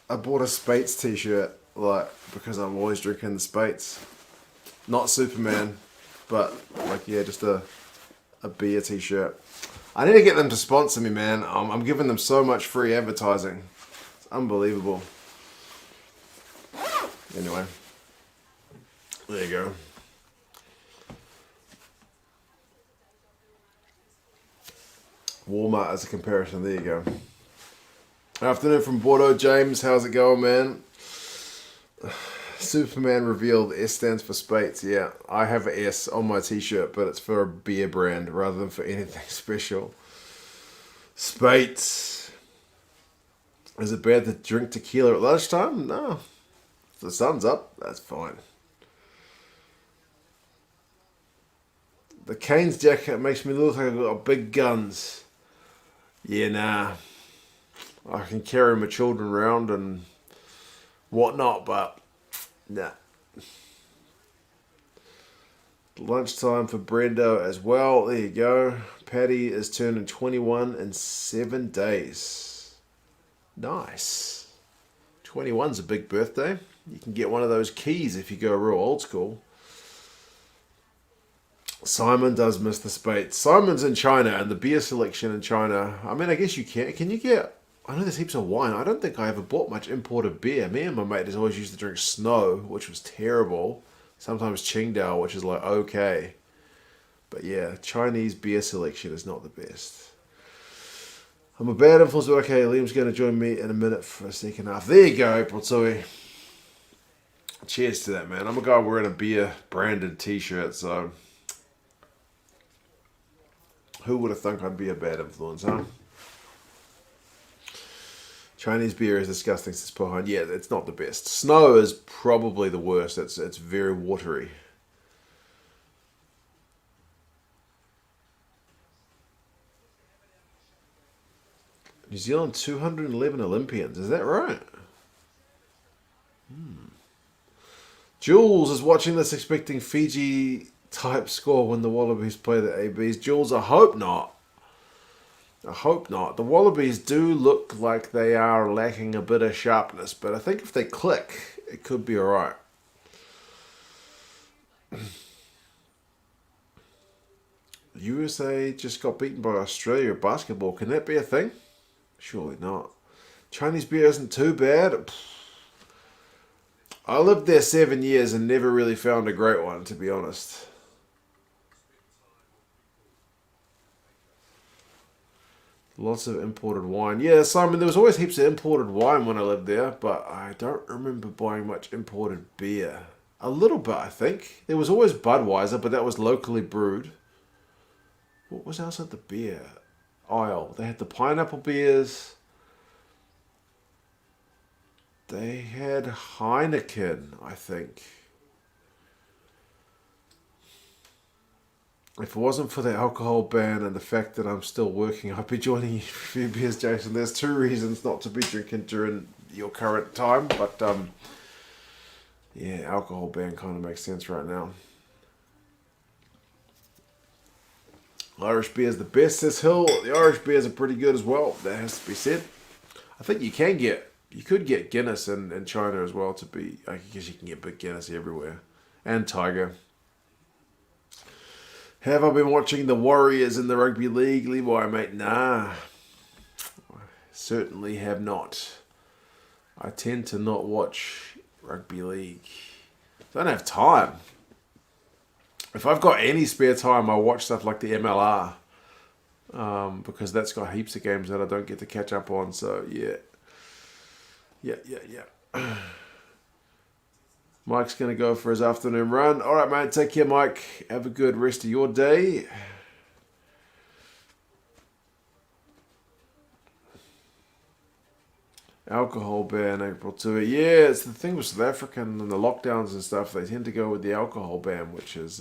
a Spates t-shirt, because I'm always drinking the Spates. Not Superman, but just a beer t-shirt. I need to get them to sponsor me, man. I'm giving them so much free advertising. It's unbelievable. Anyway, there you go. Walmart as a comparison. There you go. Afternoon from Bordeaux, James. How's it going, man? Superman revealed S stands for Spates. Yeah, I have an S on my t-shirt, but it's for a beer brand rather than for anything special. Spates. Is it bad to drink tequila at lunchtime? No. If the sun's up, that's fine. The Canes jacket makes me look like I've got big guns. Yeah, nah. I can carry my children around and whatnot, but nah. Lunchtime for Brendo as well. There you go. Patty is turning 21 in 7 days. Nice. 21's a big birthday. You can get one of those keys if you go real old school. Simon does miss the Spates. Simon's in China and the beer selection in China. I mean, I guess you can. Can you get... I know there's heaps of wine. I don't think I ever bought much imported beer. Me and my mate just always used to drink Snow, which was terrible. Sometimes Qingdao, which is okay. But yeah, Chinese beer selection is not the best. I'm a bad influence, but okay, Liam's going to join me in a minute for a second half. There you go, April Tui. Cheers to that, man. I'm a guy wearing a beer branded t-shirt, so who would have thunk I'd be a bad influence, huh? Chinese beer is disgusting, says Pohan. Yeah, it's not the best. Snow is probably the worst. It's very watery. New Zealand 211 Olympians. Is that right? Jules is watching this expecting Fiji-type score when the Wallabies play the ABs. Jules, I hope not. I hope not. The Wallabies do look like they are lacking a bit of sharpness, but I think if they click, it could be alright. USA just got beaten by Australia at basketball. Can that be a thing? Surely not. Chinese beer isn't too bad. I lived there 7 years and never really found a great one, to be honest. Lots of imported wine. Yeah, Simon, there was always heaps of imported wine when I lived there, but I don't remember buying much imported beer. A little bit, I think. There was always Budweiser, but that was locally brewed. What was else at the beer aisle? They had the pineapple beers. They had Heineken, I think. If it wasn't for the alcohol ban and the fact that I'm still working, I'd be joining you for a few beers, Jason. There's 2 reasons not to be drinking during your current time, but yeah, alcohol ban kind of makes sense right now. Irish beer is the best, says Hill. The Irish beers are pretty good as well. That has to be said. I think you could get Guinness in China as well. I guess you can get big Guinness everywhere, and Tiger. Have I been watching the Warriors in the rugby league, Levi, mate? Nah, I certainly have not. I tend to not watch rugby league. Don't have time. If I've got any spare time, I watch stuff like the MLR, because that's got heaps of games that I don't get to catch up on. So yeah. Mike's going to go for his afternoon run. All right, mate. Take care, Mike. Have a good rest of your day. Alcohol ban April 2. Yeah, it's the thing with South Africa and the lockdowns and stuff. They tend to go with the alcohol ban, which is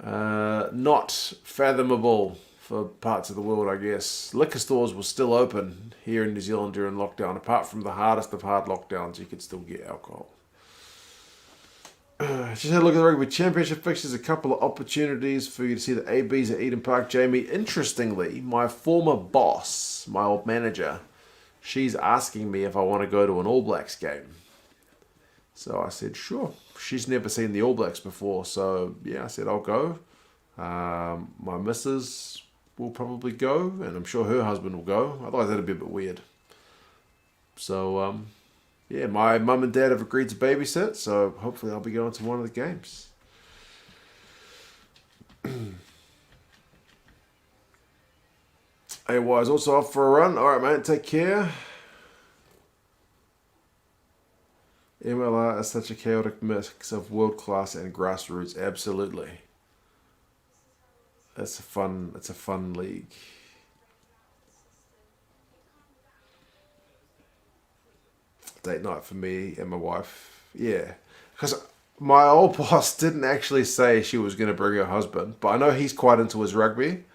not fathomable for parts of the world, I guess. Liquor stores were still open here in New Zealand during lockdown. Apart from the hardest of hard lockdowns, you could still get alcohol. Just had a look at the Rugby Championship fixtures. A couple of opportunities for you to see the ABs at Eden Park. Jamie, interestingly, my former boss, my old manager, she's asking me if I want to go to an All Blacks game. So I said, sure. She's never seen the All Blacks before, so yeah, I said, I'll go. My missus will probably go, and I'm sure her husband will go. Otherwise, that'd be a bit weird. So, yeah, my mum and dad have agreed to babysit, so hopefully I'll be going to one of the games. AY is also off for a run. All right, mate, take care. MLR is such a chaotic mix of world class and grassroots. Absolutely. It's a fun league. Date night for me and my wife. Yeah. Because my old boss didn't actually say she was going to bring her husband, but I know he's quite into his rugby,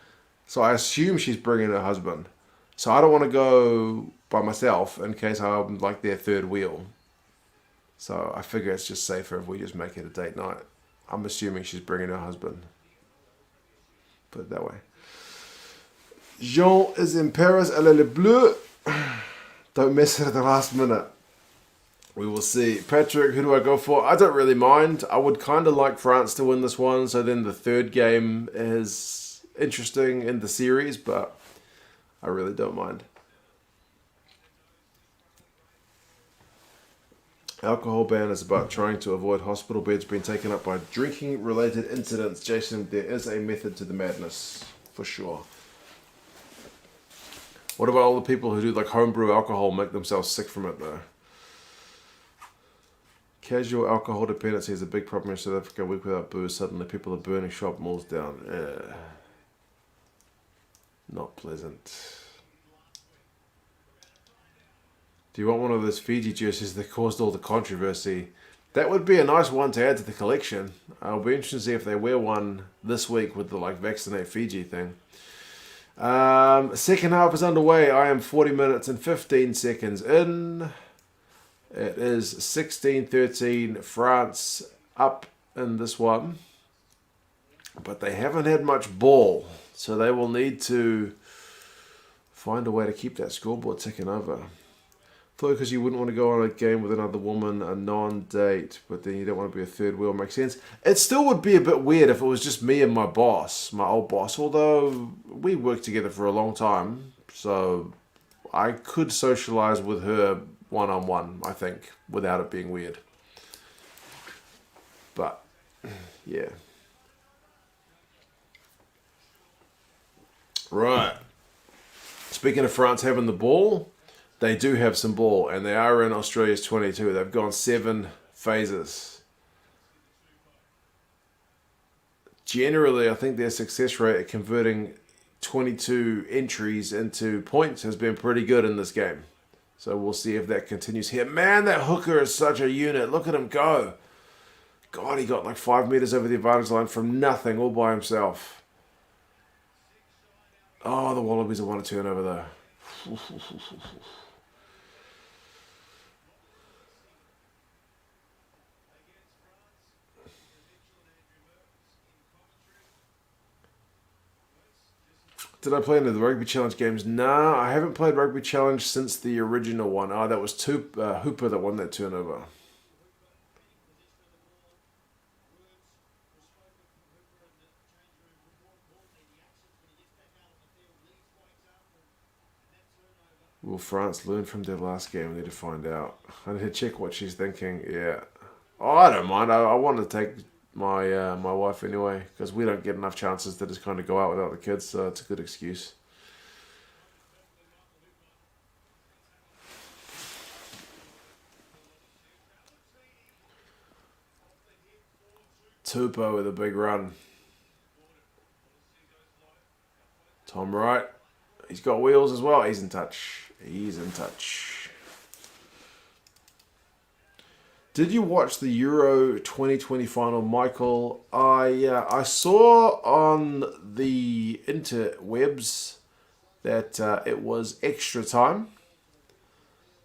so I assume she's bringing her husband. So I don't want to go by myself in case I'm like their third wheel. So I figure it's just safer if we just make it a date night. I'm assuming she's bringing her husband. Put it that way. Jean is in Paris. Allez les Bleus. Don't miss it at the last minute. We will see. Patrick, who do I go for? I don't really mind. I would kind of like France to win this one, so then the third game is interesting in the series, but I really don't mind. Alcohol ban is about trying to avoid hospital beds being taken up by drinking-related incidents. Jason, there is a method to the madness, for sure. What about all the people who do like homebrew alcohol, make themselves sick from it, though? Casual alcohol dependency is a big problem in South Africa. A week without booze, suddenly people are burning shop malls down. Not pleasant. Do you want one of those Fiji jerseys that caused all the controversy? That would be a nice one to add to the collection. I'll be interested to see if they wear one this week with the Vaccinate Fiji thing. Second half is underway. I am 40 minutes and 15 seconds in. It is 16-13. France up in this one. But they haven't had much ball. So they will need to find a way to keep that scoreboard ticking over. Thought because you wouldn't want to go on a game with another woman, a non-date, but then you don't want to be a third wheel. Makes sense. It still would be a bit weird if it was just me and my boss, my old boss. Although we worked together for a long time, so I could socialize with her one-on-one, I think, without it being weird. But, yeah. Right. Speaking of France having the ball, they do have some ball, and they are in Australia's 22. They've gone 7 phases. Generally, I think their success rate at converting 22 entries into points has been pretty good in this game. So we'll see if that continues here. Man, that hooker is such a unit. Look at him go. God, he got 5 meters over the advantage line from nothing, all by himself. Oh, the Wallabies have won a turnover, though. Did I play into the Rugby Challenge games? No, I haven't played Rugby Challenge since the original one. Oh, that was Hooper that won that turnover. Will France learn from their last game? We need to find out. I need to check what she's thinking. Yeah. Oh, I don't mind. I want to take my my wife anyway, because we don't get enough chances to just kind of go out without the kids, so it's a good excuse. Tupou with a big run. Tom Wright. He's got wheels as well. He's in touch. He's in touch. Did you watch the Euro 2020 final, Michael? I saw on the interwebs that it was extra time.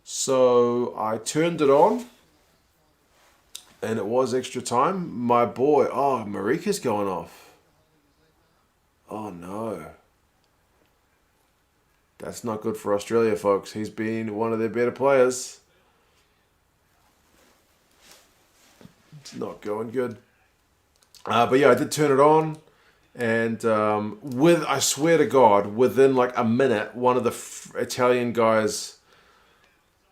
So I turned it on. And it was extra time. My boy, Marika's going off. Oh no. That's not good for Australia, folks. He's been one of their better players. It's not going good. But yeah, I did turn it on. And I swear to God, within a minute, one of the Italian guys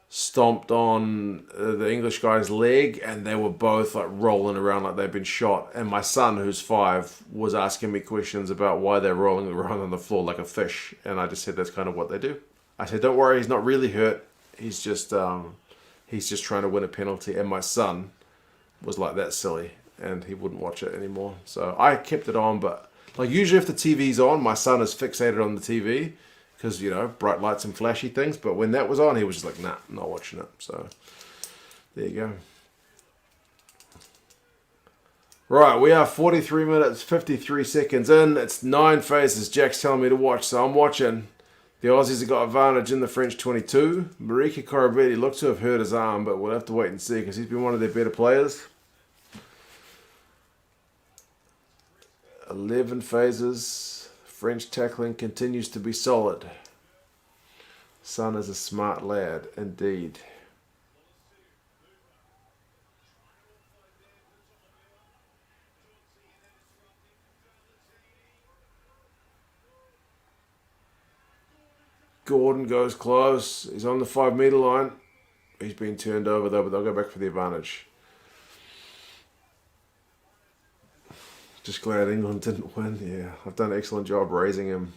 stomped on the English guy's leg, and they were both rolling around like they'd been shot. And my son, who's 5, was asking me questions about why they're rolling around on the floor like a fish, and I just said that's kind of what they do. I said, don't worry, he's not really hurt. He's just trying to win a penalty. And my son was like that silly, and he wouldn't watch it anymore. So I kept it on, but usually if the TV's on, my son is fixated on the TV. Because, bright lights and flashy things. But when that was on, he was just like, nah, I'm not watching it. So, there you go. Right, we are 43 minutes, 53 seconds in. It's 9 phases. Jack's telling me to watch, so I'm watching. The Aussies have got advantage in the French 22. Marika Koroibete looks to have hurt his arm, but we'll have to wait and see because he's been one of their better players. 11 phases. French tackling continues to be solid. Son is a smart lad, indeed. Gordon goes close. He's on the 5-meter line. He's been turned over though, but they'll go back for the advantage. Just glad England didn't win. Yeah, I've done an excellent job raising him.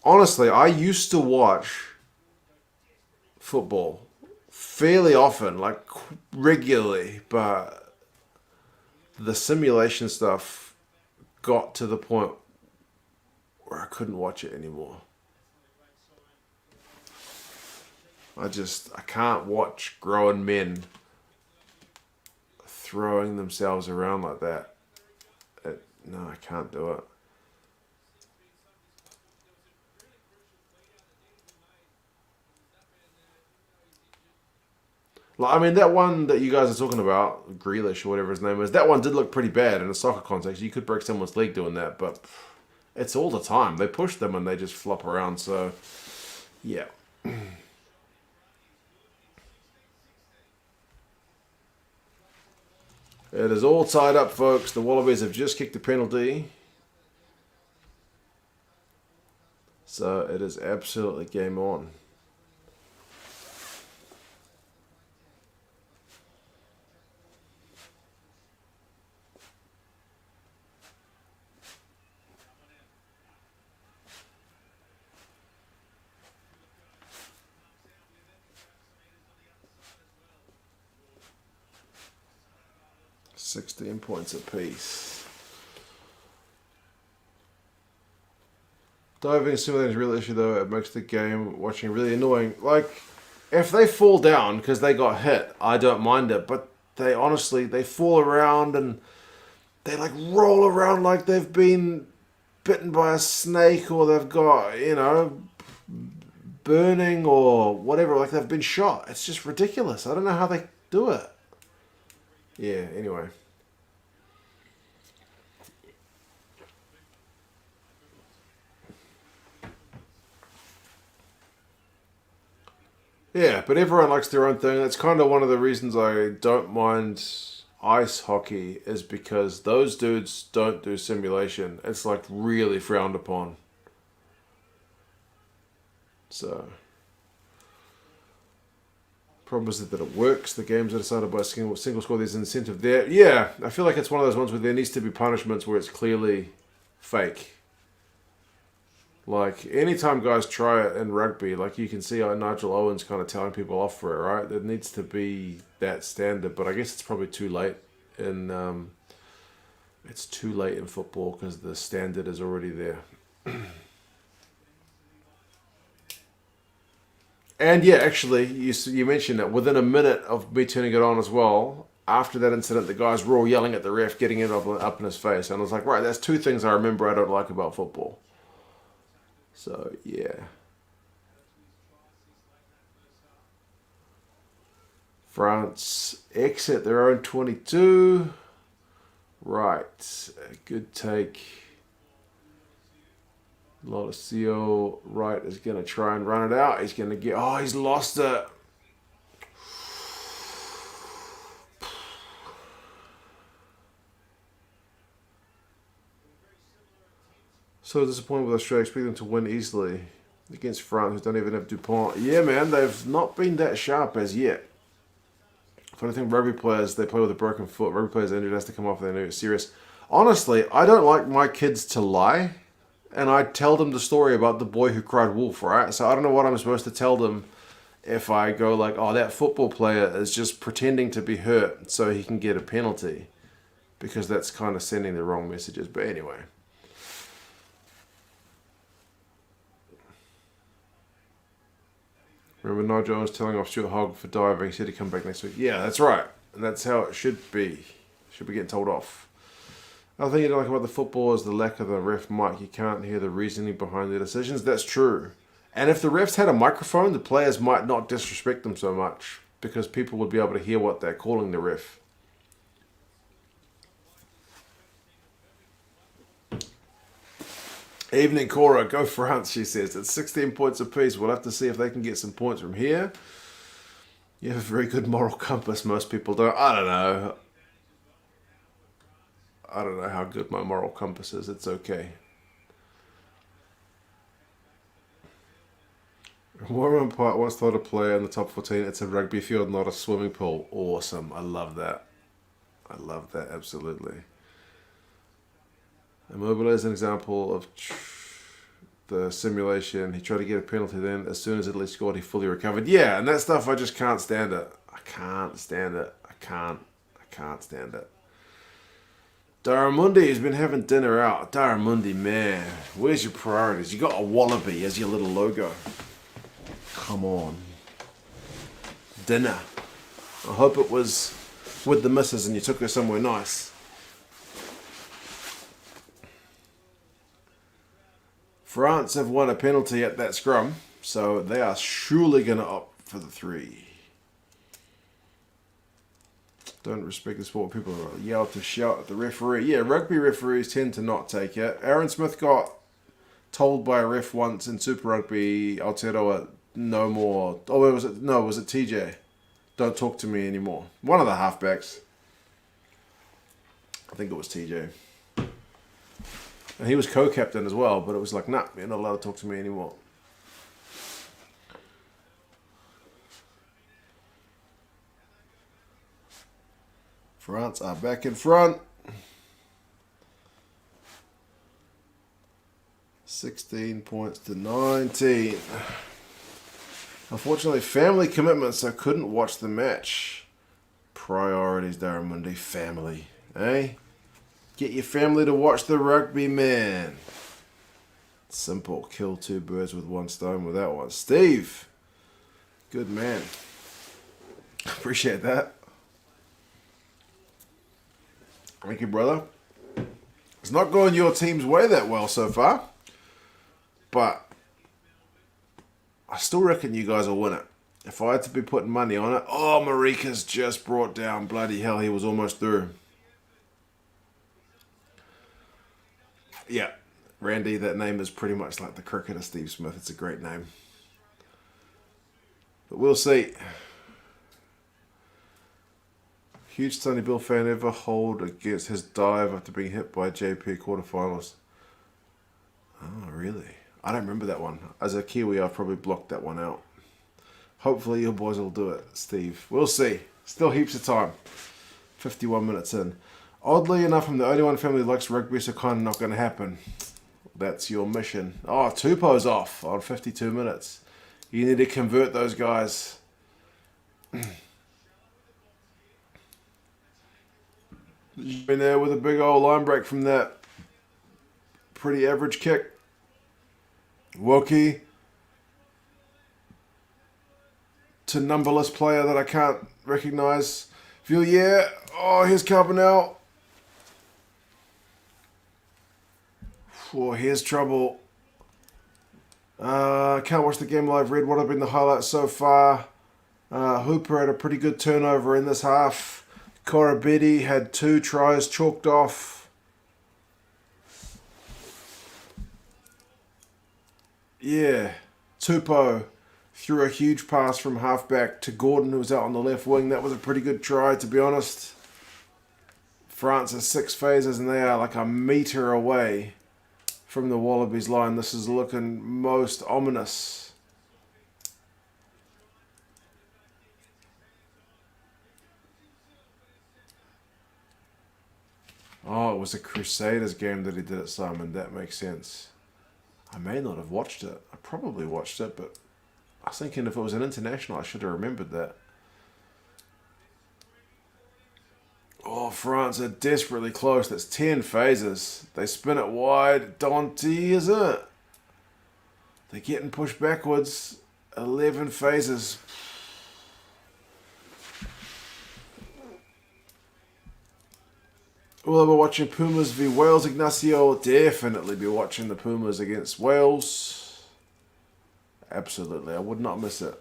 Honestly, I used to watch football fairly often, like regularly, but the simulation stuff got to the point where I couldn't watch it anymore. I can't watch grown men throwing themselves around like that. No, I can't do it. Like, I mean, that one that you guys are talking about, Grealish or whatever his name is, that one did look pretty bad in a soccer context. You could break someone's leg doing that, but it's all the time. They push them and they just flop around, so yeah. It is all tied up, folks. The Wallabies have just kicked a penalty. So it is absolutely game on. $16 points apiece. Diving simulating is a real issue, though. It makes the game watching really annoying. Like, if they fall down because they got hit, I don't mind it. But they honestly, they fall around and they like roll around like they've been bitten by a snake, or they've got, burning or whatever, like they've been shot. It's just ridiculous. I don't know how they do it. Yeah, anyway. Yeah, but everyone likes their own thing. That's kind of one of the reasons I don't mind ice hockey, is because those dudes don't do simulation. It's like really frowned upon. So, problem is that it works. The games are decided by a single score. There's an incentive there. Yeah, I feel like it's one of those ones where there needs to be punishments where it's clearly fake. Like, anytime guys try it in rugby, like you can see Nigel Owens kind of telling people off for it, right? There needs to be that standard, but I guess it's probably too late in it's too late in football because the standard is already there. And yeah, actually, you mentioned that within a minute of me turning it on as well, after that incident, the guys were all yelling at the ref, getting it up in his face. And I was like, right, that's two things I remember I don't like about football. So, yeah. France exit their own 22. Right. A good take. Lodesio Wright is going to try and run it out. He's going to get... Oh, he's lost it. So disappointed with Australia, expecting them to win easily against France, who don't even have Dupont. Yeah, man, they've not been that sharp as yet. Funny thing, rugby players, they play with a broken foot. Rugby players injured, has to come off, they know it's serious. Honestly, I don't like my kids to lie. And I tell them the story about the boy who cried wolf, right? So I don't know what I'm supposed to tell them if I go like, oh, that football player is just pretending to be hurt so he can get a penalty. Because that's kind of sending the wrong messages. But anyway. Remember Nigel Owens telling off Stuart Hogg for diving. He said he'd come back next week. Yeah, that's right. And that's how it should be. Should be getting told off. Other thing you don't like about the football is the lack of the ref mic. You can't hear the reasoning behind their decisions. That's true. And if the refs had a microphone, the players might not disrespect them so much because people would be able to hear what they're calling the ref. Evening, Cora. Go France, she says. It's 16 points apiece. We'll have to see if they can get some points from here. You have a very good moral compass. Most people don't. I don't know. I don't know how good my moral compass is. It's okay. Warren Part once thought a player in the top 14. It's a rugby field, not a swimming pool. Awesome. I love that. I love that, absolutely. Immobile is an example of the simulation. He tried to get a penalty then. As soon as Italy scored, he fully recovered. Yeah, and that stuff, I just can't stand it. I can't stand it. I can't stand it. Daramundi has been having dinner out. Daramundi, man, where's your priorities? You got a wallaby as your little logo. Come on. Dinner. I hope it was with the missus and you took her somewhere nice. France have won a penalty at that scrum, so they are surely going to opt for the 3. Don't respect the sport. People yell to shout at the referee. Yeah, rugby referees tend to not take it. Aaron Smith got told by a ref once in Super Rugby, Aotearoa, no more. Oh, was it TJ? Don't talk to me anymore. One of the halfbacks. I think it was TJ. And he was co-captain as well, but it was like, nah, you're not allowed to talk to me anymore. France are back in front. 16 points to 19. Unfortunately, family commitments, so I couldn't watch the match. Priorities, Daramundi. Family. Eh? Get your family to watch the rugby, man. Simple. Kill 2 birds with 1 stone with that one. Steve. Good man. Appreciate that. Thank you, brother. It's not going your team's way that well so far. But I still reckon you guys will win it. If I had to be putting money on it. Oh, Marika's just brought down. Bloody hell, he was almost through. Yeah. Randy, that name is pretty much like the cricketer Steve Smith. It's a great name. But we'll see. Huge Tony Bill fan ever hold against his dive after being hit by JP quarterfinals? Oh, really? I don't remember that one. As a Kiwi, I've probably blocked that one out. Hopefully your boys will do it, Steve. We'll see. Still heaps of time. 51 minutes in. Oddly enough, I'm the only one family that likes rugby, so kind of not going to happen. That's your mission. Oh, Tupou's off on 52 minutes. You need to convert those guys. Been there with a big old line break from that pretty average kick. Woki to numberless player that I can't recognise. Villiers. Oh, here's Carbonell. Oh, here's trouble. Can't watch the game live. Read what have been the highlights so far. Hooper had a pretty good turnover in this half. Korobedi had 2 tries chalked off. Yeah, Tupou threw a huge pass from halfback to Gordon, who was out on the left wing. That was a pretty good try, to be honest. France has 6 phases, and they are like a metre away from the Wallabies line. This is looking most ominous. Oh, it was a Crusaders game that he did it, Simon. That makes sense. I may not have watched it. I probably watched it, but I was thinking if it was an international, I should have remembered that. Oh, France are desperately close. That's 10 phases. They spin it wide. Dante, is it? They're getting pushed backwards. 11 phases. Will I be watching Pumas v Wales, Ignacio? Definitely be watching the Pumas against Wales. Absolutely. I would not miss it.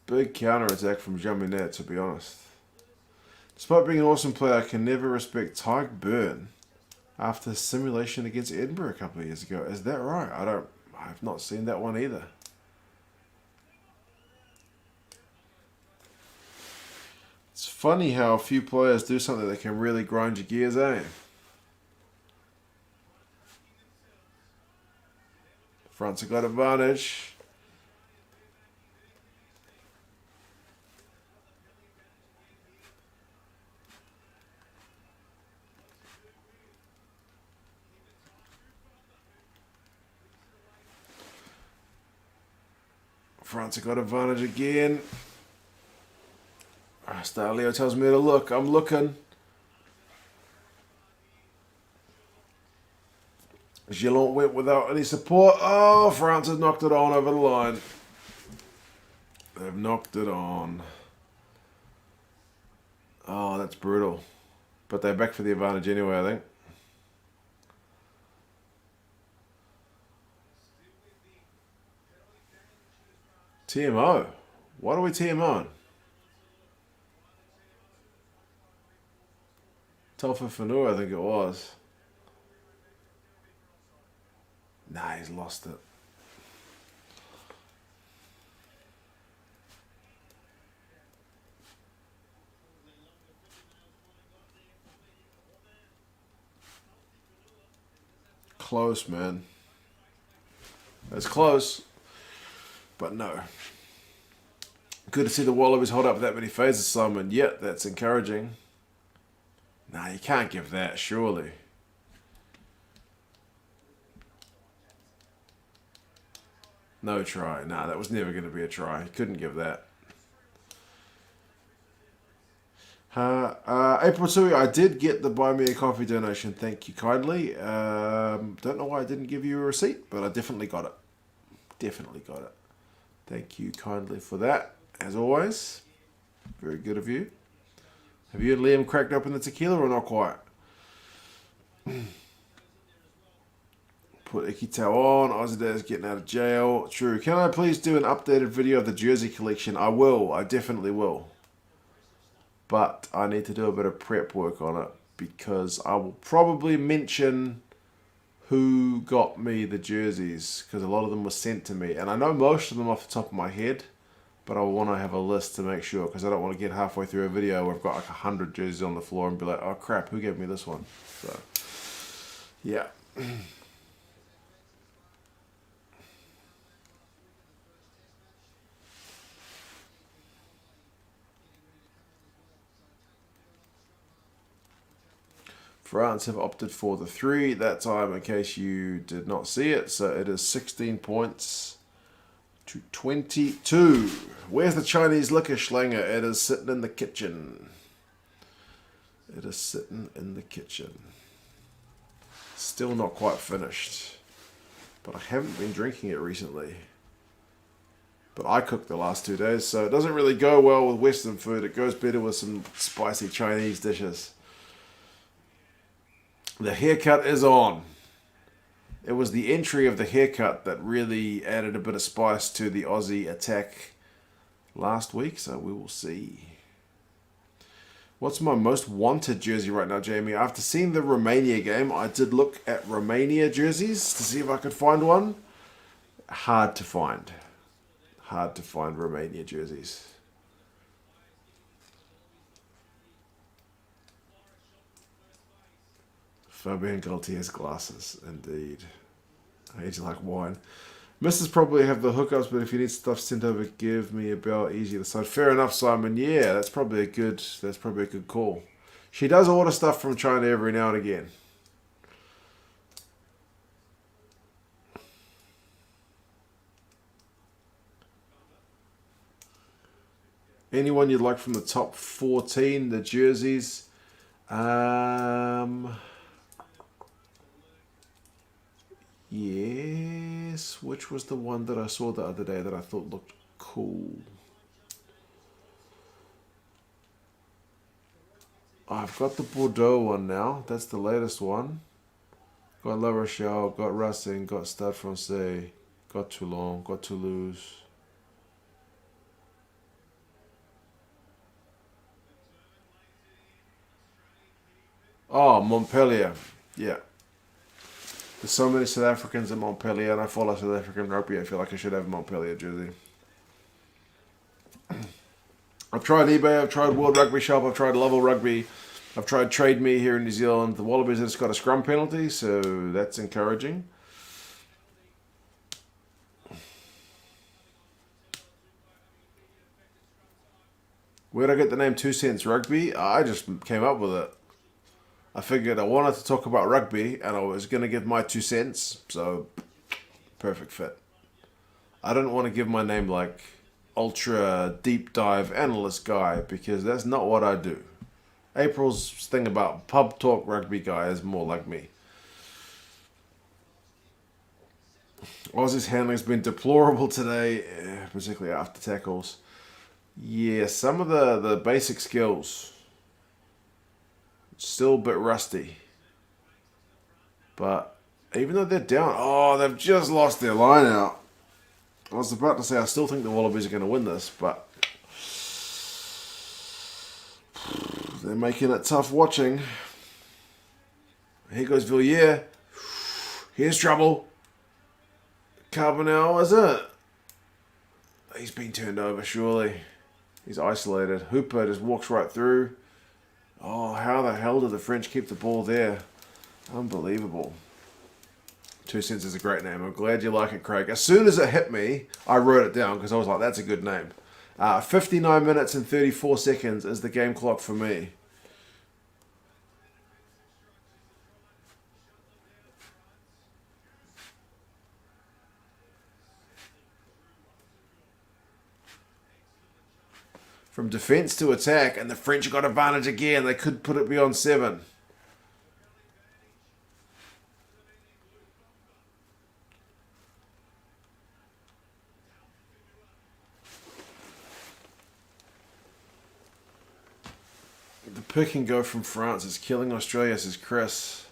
Big counter-attack from Jaminet, to be honest. Despite being an awesome player, I can never respect Tyke Byrne after simulation against Edinburgh a couple of years ago. Is that right? I've not seen that one either. It's funny how a few players do something that can really grind your gears, eh? France have got advantage. France have got advantage again. Stalio tells me to look. I'm looking. Gillon went without any support. Oh, France has knocked it on over the line. They've knocked it on. Oh, that's brutal. But they're back for the advantage anyway, I think. TMO. Why do we TMO? Telfa Fanua, I think it was. Nah, he's lost it. Close, man. It's close. But no. Good to see the Wallabies hold up that many phases, Simon. Yeah, that's encouraging. Nah, you can't give that, surely. No try. Nah, that was never going to be a try. Couldn't give that. April 2, I did get the Buy Me a Coffee donation. Thank you kindly. Don't know why I didn't give you a receipt, but I definitely got it. Definitely got it. Thank you kindly for that, as always. Very good of you. Have you and Liam cracked open the tequila or not quite? Put Ikitao on. Aussie Dad's getting out of jail. True. Can I please do an updated video of the jersey collection? I will. I definitely will. But I need to do a bit of prep work on it because I will probably mention who got me the jerseys because a lot of them were sent to me. And I know most of them off the top of my head, but I want to have a list to make sure because I don't want to get halfway through a video where I've got like 100 jerseys on the floor and be like, oh crap, who gave me this one? So, yeah. France have opted for the 3 that time in case you did not see it. So it is 16 points to 22. Where's the Chinese liquor schlanger? It is sitting in the kitchen. It is sitting in the kitchen. Still not quite finished. But I haven't been drinking it recently. But I cooked the last 2 days, so it doesn't really go well with Western food. It goes better with some spicy Chinese dishes. The haircut is on. It was the entry of the haircut that really added a bit of spice to the Aussie attack last week, so we will see. What's my most wanted jersey right now, Jamie? After seeing the Romania game, I did look at Romania jerseys to see if I could find one. Hard to find. Hard to find Romania jerseys. Fabian Galtier's glasses, indeed. I age like wine. Missus probably have the hookups, but if you need stuff sent over, give me a bell. Easy to decide. Fair enough, Simon. Yeah, that's probably a good call. She does order stuff from China every now and again. Anyone you'd like from the top 14, the jerseys? Yes, which was the one that I saw the other day that I thought looked cool? I've got the Bordeaux one now. That's the latest one. Got La Rochelle, got Racing, got Stade Francais, got Toulon, got Toulouse. Oh, Montpellier. Yeah. There's so many South Africans in Montpellier, and I follow South African rugby. I feel like I should have a Montpellier jersey. I've tried eBay, I've tried World Rugby Shop, I've tried Level Rugby, I've tried Trade Me here in New Zealand. The Wallabies have just got a scrum penalty, so that's encouraging. Where'd I get the name 2 Cents Rugby? I just came up with it. I figured I wanted to talk about rugby and I was going to give my 2 cents, so perfect fit. I don't want to give my name like ultra deep dive analyst guy because that's not what I do. April's thing about pub talk rugby guy is more like me. Aussie's handling's been deplorable today, particularly after tackles. Yeah, some of the basic skills still a bit rusty. But even though they're down, they've just lost their line out. I was about to say I still think the Wallabies are going to win this, but they're making it tough watching. Here goes Villiers. Here's trouble. Carbonell, is it? He's been turned over, surely. He's isolated. Hooper just walks right through. Oh, how the hell did the French keep the ball there? Unbelievable. 2 Cents is a great name. I'm glad you like it, Craig. As soon as it hit me, I wrote it down because I was like, that's a good name. 59 minutes and 34 seconds is the game clock for me. From defence to attack, and the French got advantage again. They could put it beyond 7. The pick and go from France is killing Australia, says Chris.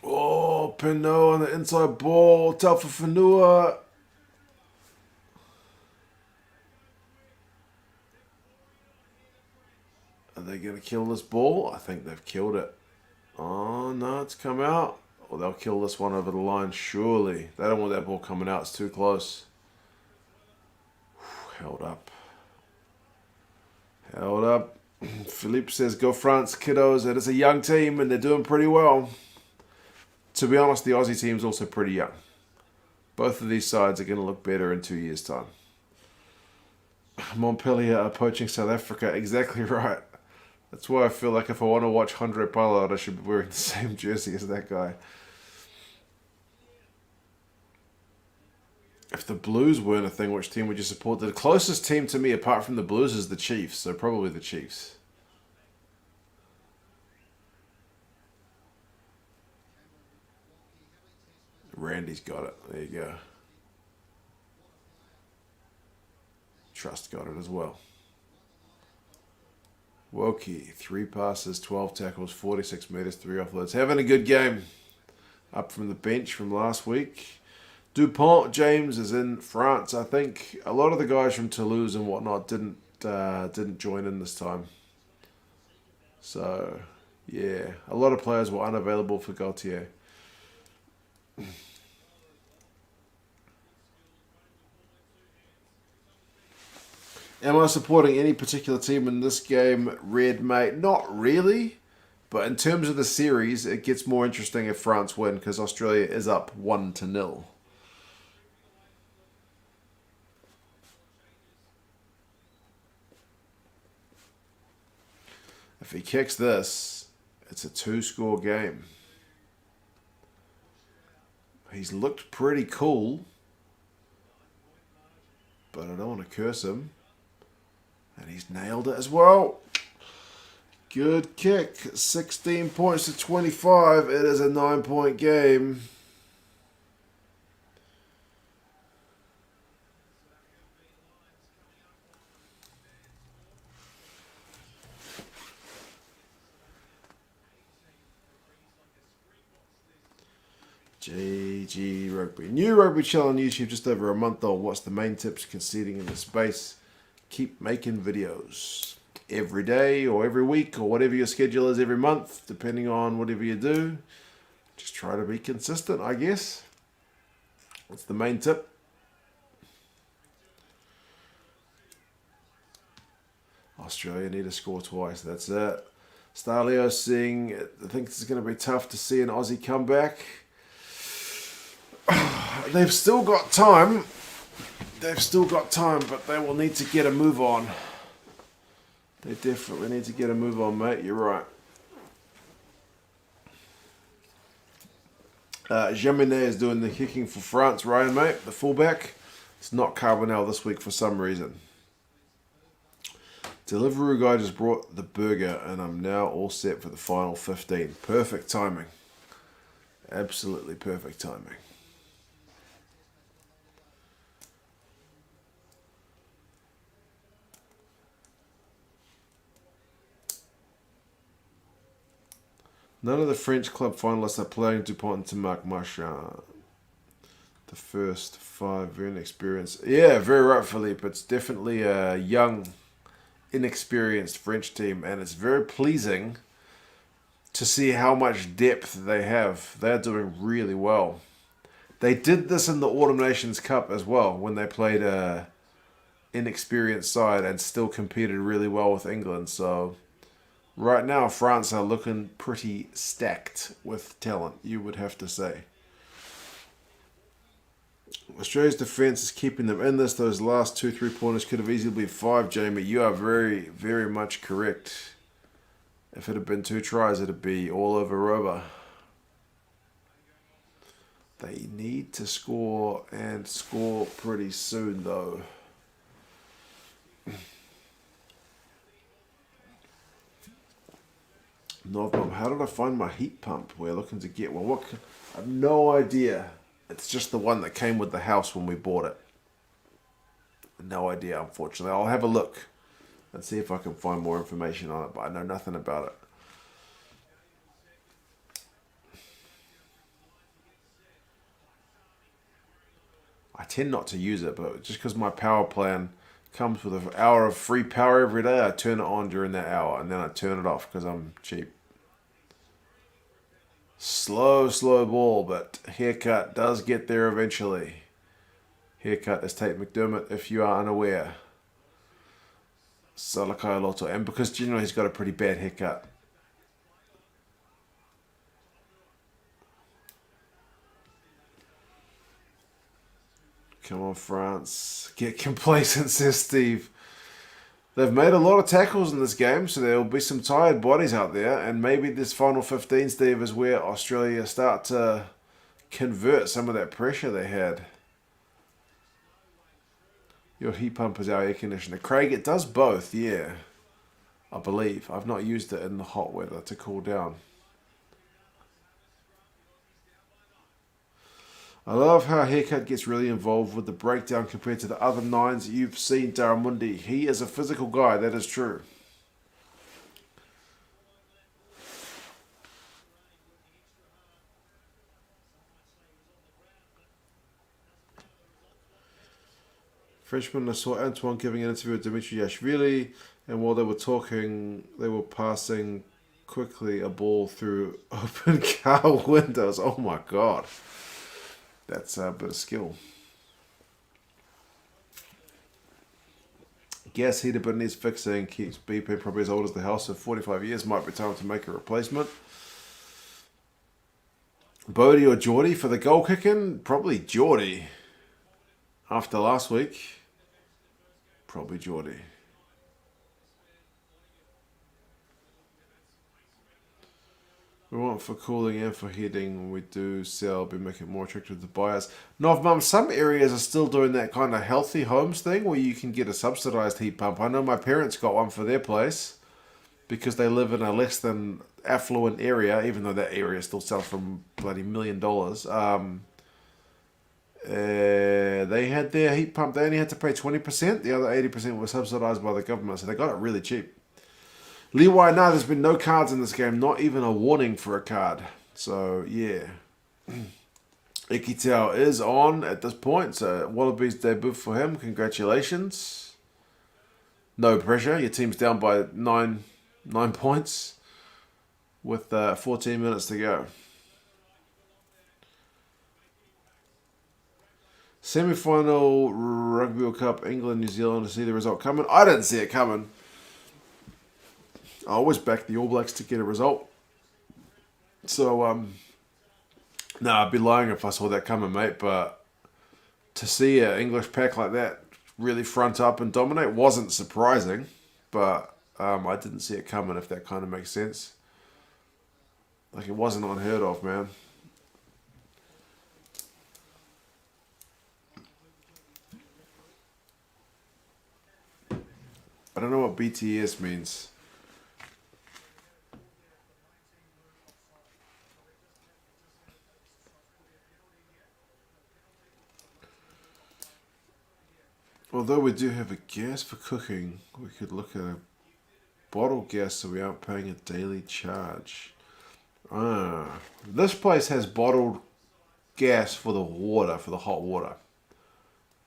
Oh, Pinot on the inside ball. Tough for Fanua. Are they going to kill this ball? I think they've killed it. Oh, no, it's come out. Or they'll kill this one over the line, surely. They don't want that ball coming out. It's too close. Held up. Held up. Philippe says, go France, kiddos. It is a young team, and they're doing pretty well. To be honest, the Aussie team's also pretty young. Both of these sides are going to look better in 2 years' time. Montpellier are poaching South Africa. Exactly right. That's why I feel like if I want to watch Andre Pollard, I should be wearing the same jersey as that guy. If the Blues weren't a thing, which team would you support? The closest team to me, apart from the Blues, is the Chiefs. So probably the Chiefs. Randy's got it. There you go. Trust got it as well. Wokey, 3 passes, 12 tackles, 46 metres, 3 offloads. Having a good game. Up from the bench from last week. Dupont James is in France, I think. A lot of the guys from Toulouse and whatnot didn't join in this time. So, yeah. A lot of players were unavailable for Gaultier. Am I supporting any particular team in this game, Red, mate? Not really. But in terms of the series, it gets more interesting if France win because Australia is up 1-0. If he kicks this, it's a 2-score game. He's looked pretty cool. But I don't want to curse him. And he's nailed it as well. Good kick. 16 points to 25. It is a 9-point game. GG Rugby. New Rugby channel on YouTube, just over a month old. What's the main tips conceding in the space? Keep making videos every day or every week or whatever your schedule is every month, depending on whatever you do. Just try to be consistent, I guess. That's the main tip. Australia need to score twice. That's it. Starleo saying, I think this is going to be tough to see an Aussie comeback. They've still got time. But they will need to get a move on. They definitely need to get a move on, mate. You're right. Jaminet is doing the kicking for France. Ryan, mate, the fullback. It's not Carbonell this week for some reason. Delivery guy just brought the burger and I'm now all set for the final 15. Perfect timing. Absolutely perfect timing. None of the French club finalists are playing Dupont to Marc Marchand. The first 5 very inexperienced. Yeah, very right, Philippe. It's definitely a young, inexperienced French team, and it's very pleasing to see how much depth they have. They're doing really well. They did this in the Autumn Nations Cup as well, when they played a inexperienced side and still competed really well with England. So right now, France are looking pretty stacked with talent, you would have to say. Australia's defence is keeping them in this. Those last 2 3-pointers could have easily been 5, Jamie. You are very, very much correct. If it had been 2 tries, it would be all over Roba. They need to score and score pretty soon, though. Novmum, how did I find my heat pump? We're looking to get one. I have no idea. It's just the one that came with the house when we bought it. No idea, unfortunately. I'll have a look and see if I can find more information on it, but I know nothing about it. I tend not to use it, but just because my power plan comes with an hour of free power every day, I turn it on during that hour and then I turn it off because I'm cheap. Slow ball, but haircut does get there eventually. Haircut is Tate McDermott, if you are unaware. Salakai Loto. And because generally he's got a pretty bad haircut. Come on, France. Get complacent, says Steve. They've made a lot of tackles in this game, so there will be some tired bodies out there. And maybe this final 15, Steve, is where Australia start to convert some of that pressure they had. Your heat pump is our air conditioner. Craig, it does both, yeah. I believe. I've not used it in the hot weather to cool down. I love how Haircut gets really involved with the breakdown compared to the other 9s you've seen, Daramundi. He is a physical guy, that is true. Frenchman, I saw Antoine giving an interview with Dimitri Yashvili, and while they were talking, they were passing quickly a ball through open car windows. Oh my god. That's a bit of skill. Gas heater but needs fixing. Keeps beeping. Probably as old as the house. So 45 years. Might be time to make a replacement. Bodie or Geordie for the goal kicking? Probably Geordie. After last week. Probably Geordie. We want for cooling and for heating. When we do sell, we make it more attractive to buyers. No, Mum, some areas are still doing that kind of healthy homes thing where you can get a subsidised heat pump. I know my parents got one for their place because they live in a less than affluent area, even though that area still sells for bloody $1 million. They had their heat pump. They only had to pay 20%. The other 80% was subsidised by the government, so they got it really cheap. Leeway, no, there's been no cards in this game. Not even a warning for a card. So, yeah. Ikitao is on at this point. So, Wallabies debut for him. Congratulations. No pressure. Your team's down by 9 points with 14 minutes to go. Semi-final Rugby World Cup, England, New Zealand. To see the result coming. I didn't see it coming. I always back the All Blacks to get a result. So, no, I'd be lying if I saw that coming, mate. But to see an English pack like that really front up and dominate wasn't surprising. But I didn't see it coming, if that kind of makes sense. Like, it wasn't unheard of, man. what BTS means. Although we do have a gas for cooking, we could look at a bottle gas so we aren't paying a daily charge. This place has bottled gas for the water, for the hot water.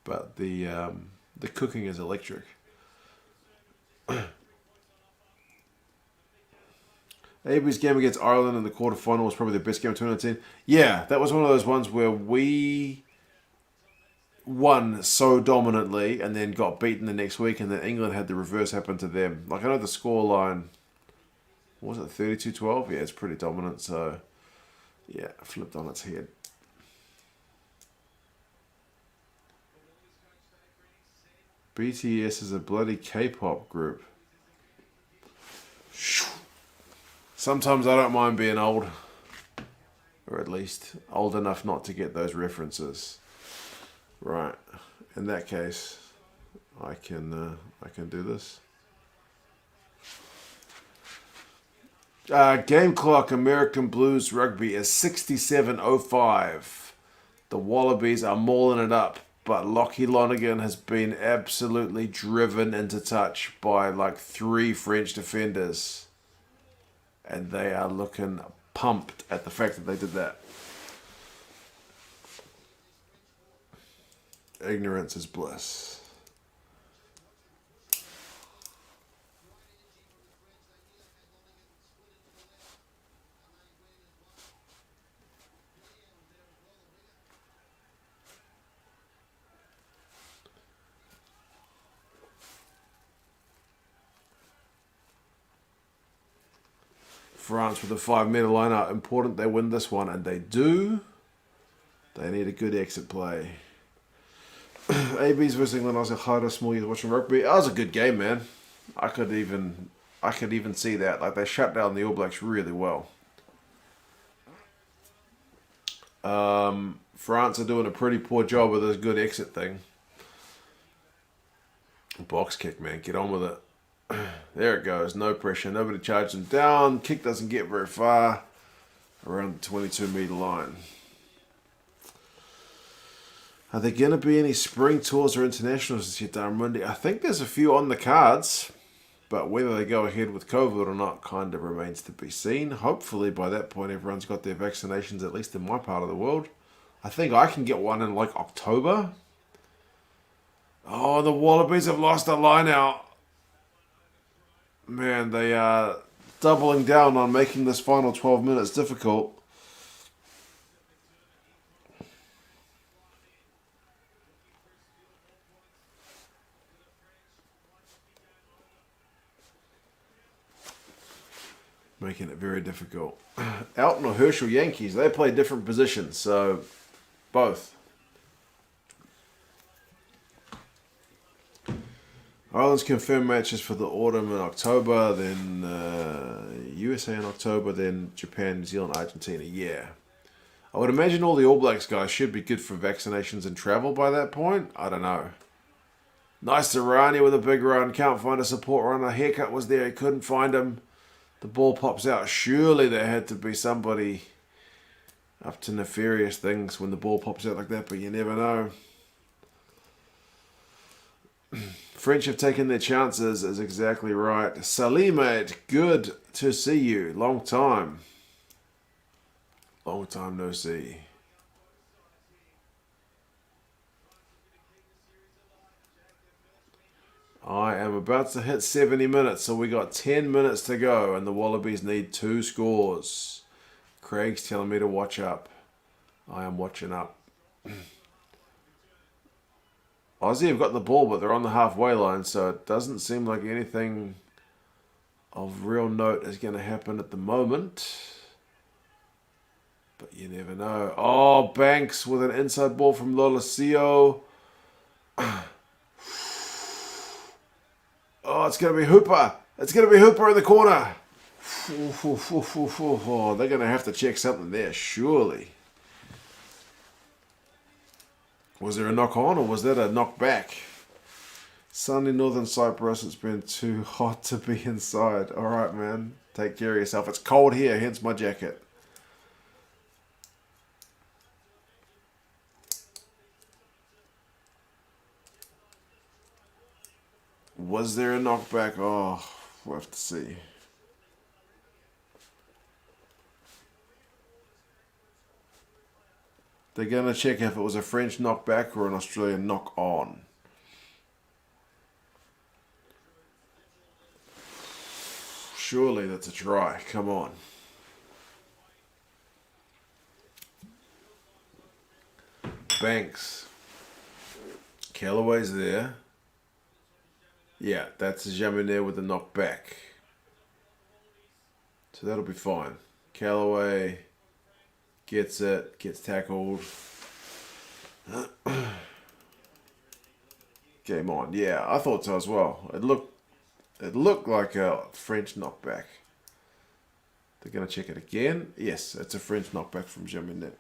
But the cooking is electric. AB's game against Ireland in the quarterfinal was probably the best game of 2019. Yeah, that was one of those ones where we won so dominantly and then got beaten the next week, and then England had the reverse happen to them. Like, I know the scoreline, was it 32-12? Yeah, it's pretty dominant, so yeah, flipped on its head. BTS is a bloody K-pop group. Sometimes I don't mind being old, or at least old enough not to get those references. Right, in that case, I can do this. Game clock, American Blues Rugby is 67:05. The Wallabies are mauling it up, but Lockie Lonergan has been absolutely driven into touch by like 3 French defenders. And they are looking pumped at the fact that they did that. Ignorance is bliss. France with a 5-metre line out. Important they win this one, and they do. They need a good exit play. AB's versus England. I was a harder small years watching rugby. That was a good game, man. I could even see that. Like, they shut down the All Blacks really well. France are doing a pretty poor job with this good exit thing. Box kick, man. Get on with it. There it goes. No pressure. Nobody charged them down. Kick doesn't get very far. Around the 22-metre line. Are there going to be any spring tours or internationals this year, Darmundi? I think there's a few on the cards. But whether they go ahead with COVID or not kind of remains to be seen. Hopefully by that point everyone's got their vaccinations, at least in my part of the world. I think I can get one in like October. Oh, the Wallabies have lost a line out. Man, they are doubling down on making this final 12 minutes difficult. Making it very difficult. Elton or Herschel Yankees, they play different positions, so both. Ireland's confirmed matches for the autumn in October, then USA in October, then Japan, New Zealand, Argentina. Yeah. I would imagine all the All Blacks guys should be good for vaccinations and travel by that point. I don't know. Nice to Rani with a big run. Can't find a support runner. Haircut was there. He couldn't find him. The ball pops out. Surely there had to be somebody up to nefarious things when the ball pops out like that, but you never know. French have taken their chances is exactly right. Salim, mate, good to see you. Long time. Long time no see. I am about to hit 70 minutes, so we got 10 minutes to go, and the Wallabies need 2 scores. Craig's telling me to watch up. I am watching up. Aussie have got the ball, but they're on the halfway line, so it doesn't seem like anything of real note is going to happen at the moment. But you never know. Oh, Banks with an inside ball from Lolosio. Oh, it's going to be Hooper. It's going to be Hooper in the corner. Oh, they're going to have to check something there, surely. Was there a knock on or was that a knock back? Sunny Northern Cyprus, it's been too hot to be inside. Alright, man. Take care of yourself. It's cold here, hence my jacket. Was there a knockback? Oh, we'll have to see. They're going to check if it was a French knockback or an Australian knock-on. Surely that's a try. Come on. Banks. Callaway's there. Yeah, that's Jamin there with the knockback. So that'll be fine. Callaway gets it, gets tackled. Game on. Yeah, I thought so as well. It looked like a French knockback. They're going to check it again. Yes, it's a French knockback from Jamin.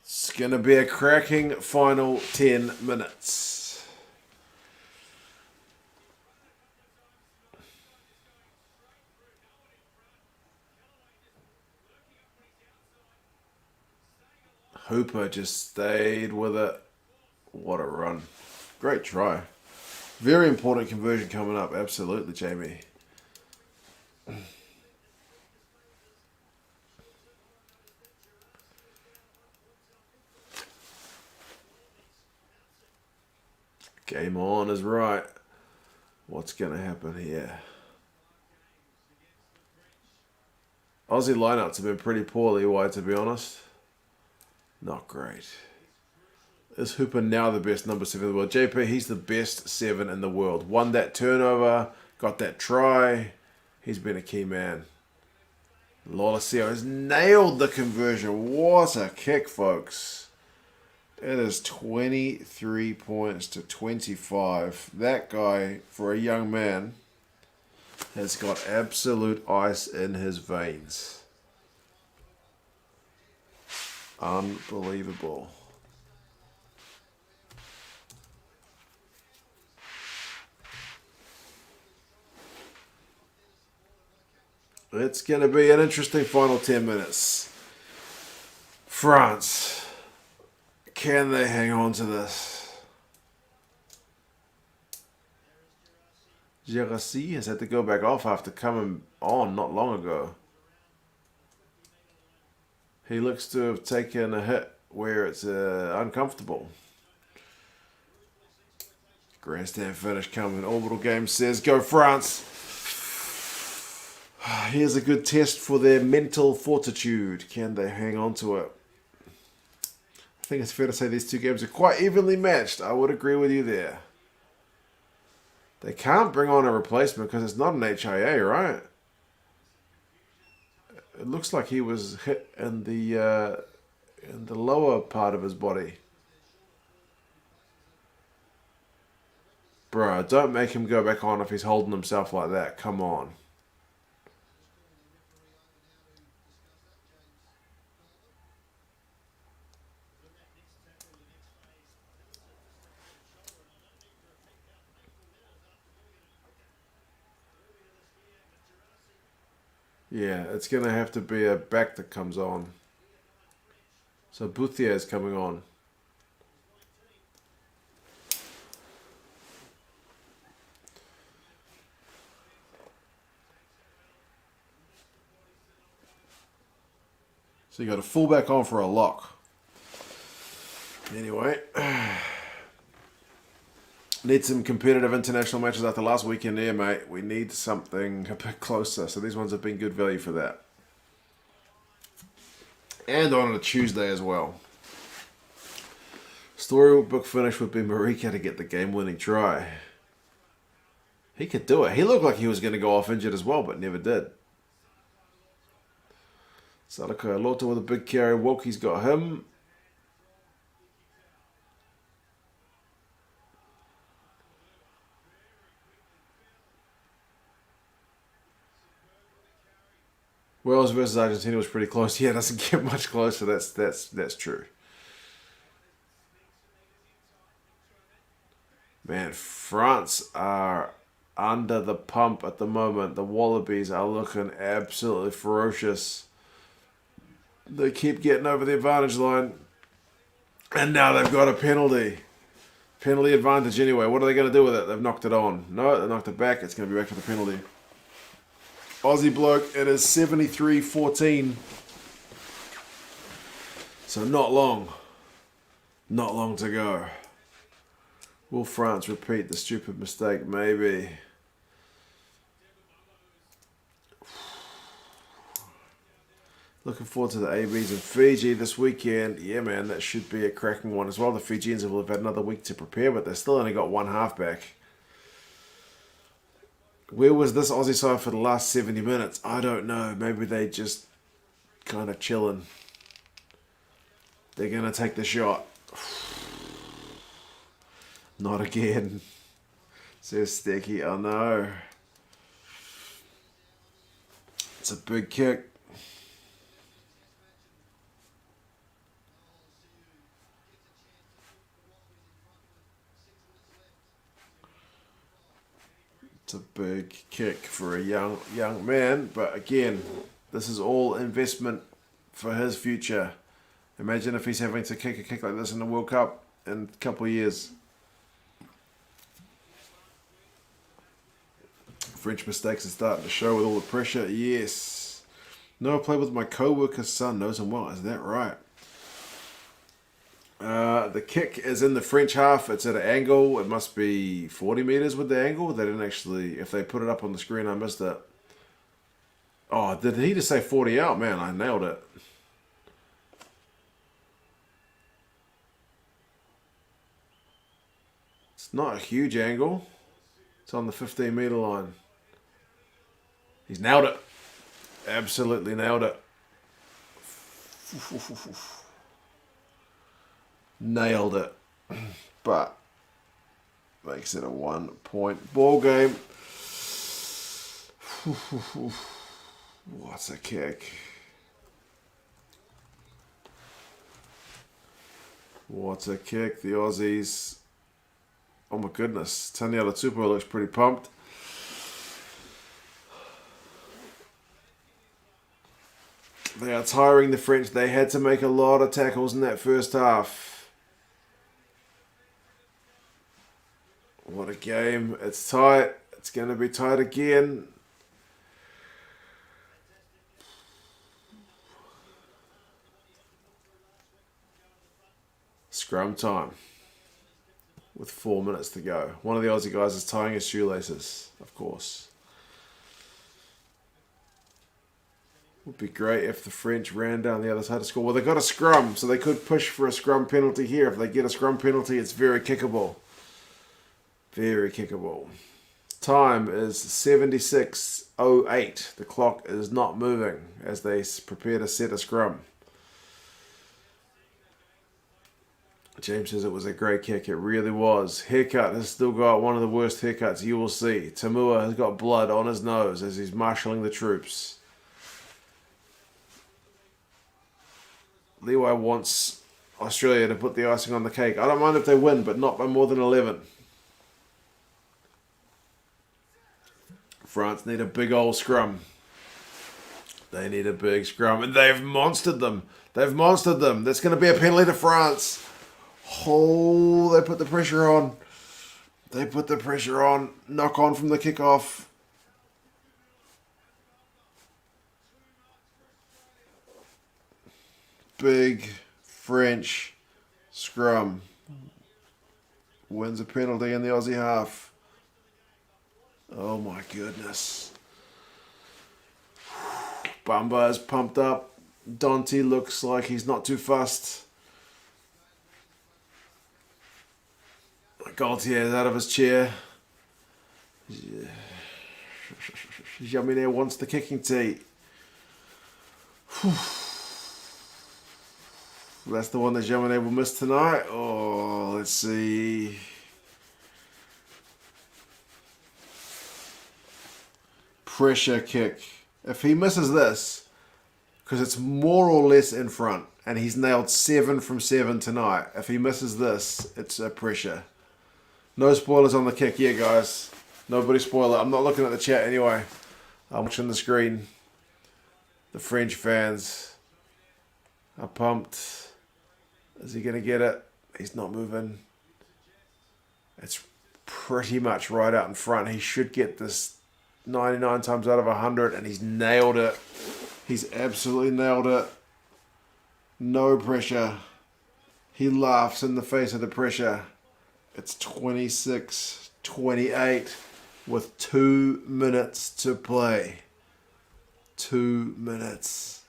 It's going to be a cracking final 10 minutes. Hooper just stayed with it. What a run. Great try. Very important conversion coming up. Absolutely, Jamie. Game on is right. What's going to happen here? Aussie lineups have been pretty poorly wide, to be honest. Not great. Is Hooper now the best number 7 in the world? JP, he's the best 7 in the world. Won that turnover, got that try. He's been a key man. Lolosio has nailed the conversion. What a kick, folks. It is 23 points to 25. That guy, for a young man, has got absolute ice in his veins. Unbelievable. It's going to be an interesting final 10 minutes. France. Can they hang on to this? Gerasi has had to go back off after coming on not long ago. He looks to have taken a hit where it's uncomfortable. Grandstand finish coming. Orbital Game says, go France. Here's a good test for their mental fortitude. Can they hang on to it? I think it's fair to say these two games are quite evenly matched. I would agree with you there. They can't bring on a replacement because it's not an HIA, right? It looks like he was hit in the lower part of his body. Bro, don't make him go back on if he's holding himself like that. Come on. Yeah, it's going to have to be a back that comes on. So Bouthier is coming on. So you got a fullback on for a lock. Anyway. Need some competitive international matches after last weekend here, mate. We need something a bit closer. So these ones have been good value for that. And on a Tuesday as well. Storybook finish would be Marika to get the game-winning try. He could do it. He looked like he was going to go off injured as well, but never did. Sadako Loto with a big carry. Wilkie's got him. Wales versus Argentina was pretty close. Yeah, it doesn't get much closer. That's true. Man, France are under the pump at the moment. The Wallabies are looking absolutely ferocious. They keep getting over the advantage line. And now they've got a penalty. Penalty advantage anyway. What are they going to do with it? They've knocked it on. No, they knocked it back. It's going to be back to the penalty. Aussie bloke, it is 73-14. So not long. Not long to go. Will France repeat the stupid mistake? Maybe. Looking forward to the ABs in Fiji this weekend. Yeah, man, that should be a cracking one as well. The Fijians will have had another week to prepare, but they've still only got one half back. Where was this Aussie side for the last 70 minutes? I don't know. Maybe they just kind of chilling. They're going to take the shot. Not again. Says Stecky. Oh no. It's a big kick. It's a big kick for a young man. But again, this is all investment for his future. Imagine if he's having to kick a kick like this in the World Cup in a couple of years. French mistakes are starting to show with all the pressure. Yes. No, I played with my co-worker's son. Knows him well. Is that right? The kick is in the French half. It's at an angle. It must be 40 meters with the angle. They didn't actually... If they put it up on the screen, I missed it. Oh, did he just say 40 out? Man, I nailed it. It's not a huge angle. It's on the 15-meter line. He's nailed it. Absolutely nailed it. Nailed it. But makes it a 1-point ball game. What's a kick? What's a kick? The Aussies. Oh my goodness. Taniela Tupou looks pretty pumped. They are tiring the French. They had to make a lot of tackles in that first half. What a game. It's tight. It's going to be tight again. Scrum time. With 4 minutes to go. One of the Aussie guys is tying his shoelaces, of course. Would be great if the French ran down the other side to score. Well, they got a scrum, so they could push for a scrum penalty here. If they get a scrum penalty, it's very kickable. Very kickable. Time is 76:08. The clock is not moving as they prepare to set a scrum. James says it was a great kick. It really was. Haircut has still got one of the worst haircuts you will see. Tamua has got blood on his nose as he's marshalling the troops. Leeway wants Australia to put the icing on the cake. I don't mind if they win, but not by more than 11. France need a big old scrum. They need a big scrum, and they've monstered them. They've monstered them. That's going to be a penalty to France. Oh, they put the pressure on. They put the pressure on. Knock on from the kickoff. Big French scrum. Wins a penalty in the Aussie half. Oh my goodness. Bamba is pumped up. Dante looks like he's not too fussed. Gaultier is out of his chair. Jamine wants the kicking tee. That's the one that Jamine will miss tonight. Oh, let's see. Pressure kick. If he misses this, because it's more or less in front. And he's nailed 7 from 7 tonight. If he misses this, it's a pressure. No spoilers on the kick yet, guys. Nobody spoil it. I'm not looking at the chat anyway. I'm watching the screen. The French fans are pumped. Is he going to get it? He's not moving. It's pretty much right out in front. He should get this 99 times out of 100, and he's nailed it. He's absolutely nailed it. No pressure. He laughs in the face of the pressure. It's 26-28 with 2 minutes to play. 2 minutes.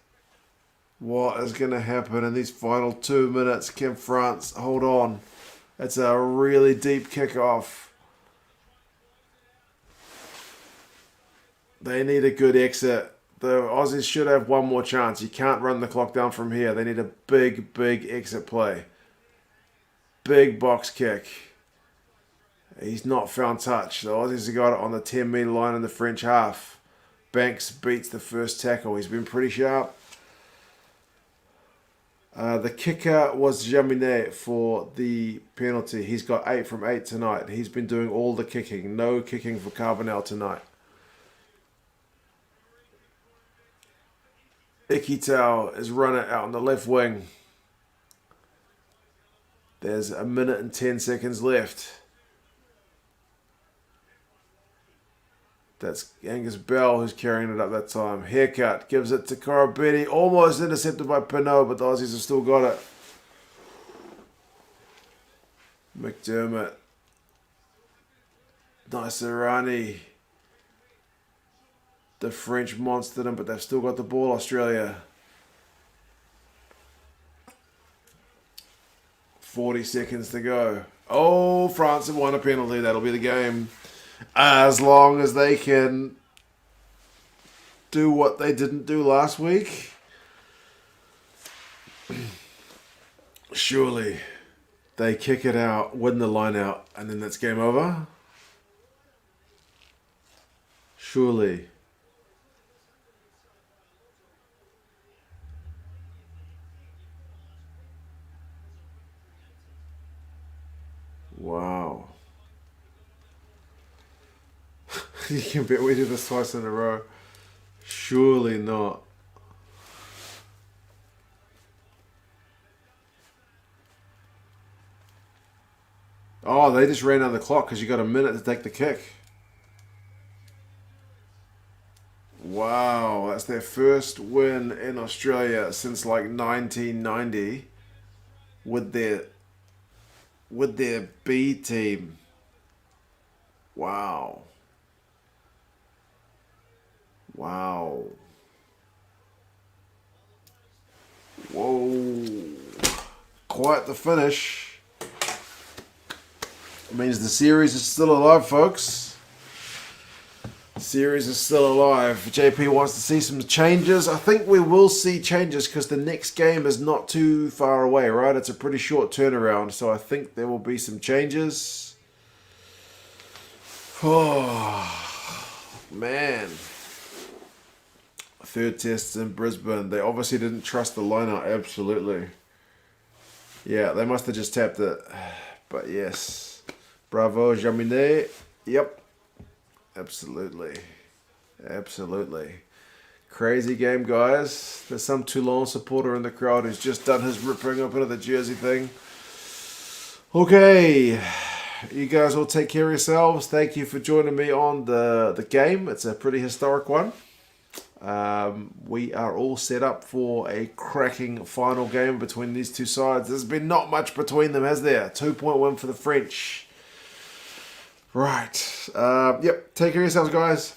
What is going to happen in these final 2 minutes? Can France hold on? It's a really deep kickoff. They need a good exit. The Aussies should have one more chance. You can't run the clock down from here. They need a big, big exit play. Big box kick. He's not found touch. The Aussies have got it on the 10-metre line in the French half. Banks beats the first tackle. He's been pretty sharp. The kicker was Jaminet for the penalty. He's got 8 from 8 tonight. He's been doing all the kicking. No kicking for Carbonell tonight. Ikitau is running out on the left wing. There's 1 minute and 10 seconds left. That's Angus Bell who's carrying it up that time. Haircut gives it to Karabetti. Almost intercepted by Pinot, but the Aussies have still got it. McDermott. Naisarani. The French monstered them, but they've still got the ball, Australia. 40 seconds to go. Oh, France have won a penalty. That'll be the game. As long as they can do what they didn't do last week. Surely they kick it out, win the line out, and then that's game over. Surely. Wow. You can bet we do this twice in a row. Surely not. Oh, they just ran out the clock because you got a minute to take the kick. Wow, that's their first win in Australia since like 1990 with their B team. Wow. Wow. Whoa. Quite the finish. It means the series is still alive, folks. The series is still alive. JP wants to see some changes. I think we will see changes because the next game is not too far away, right? It's a pretty short turnaround, so I think there will be some changes. Oh, man. Third test in Brisbane. They obviously didn't trust the lineup. Absolutely. Yeah, they must have just tapped it. But yes. Bravo, Jaminet. Yep. Absolutely. Absolutely. Crazy game, guys. There's some Toulon supporter in the crowd who's just done his ripping up into the jersey thing. Okay. You guys all take care of yourselves. Thank you for joining me on the game. It's a pretty historic one. We are all set up for a cracking final game between these two sides. There's been not much between them, has there? 2-point win for the French. Right. Yep. Take care of yourselves, guys.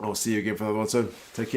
I'll see you again for another one soon. Take care.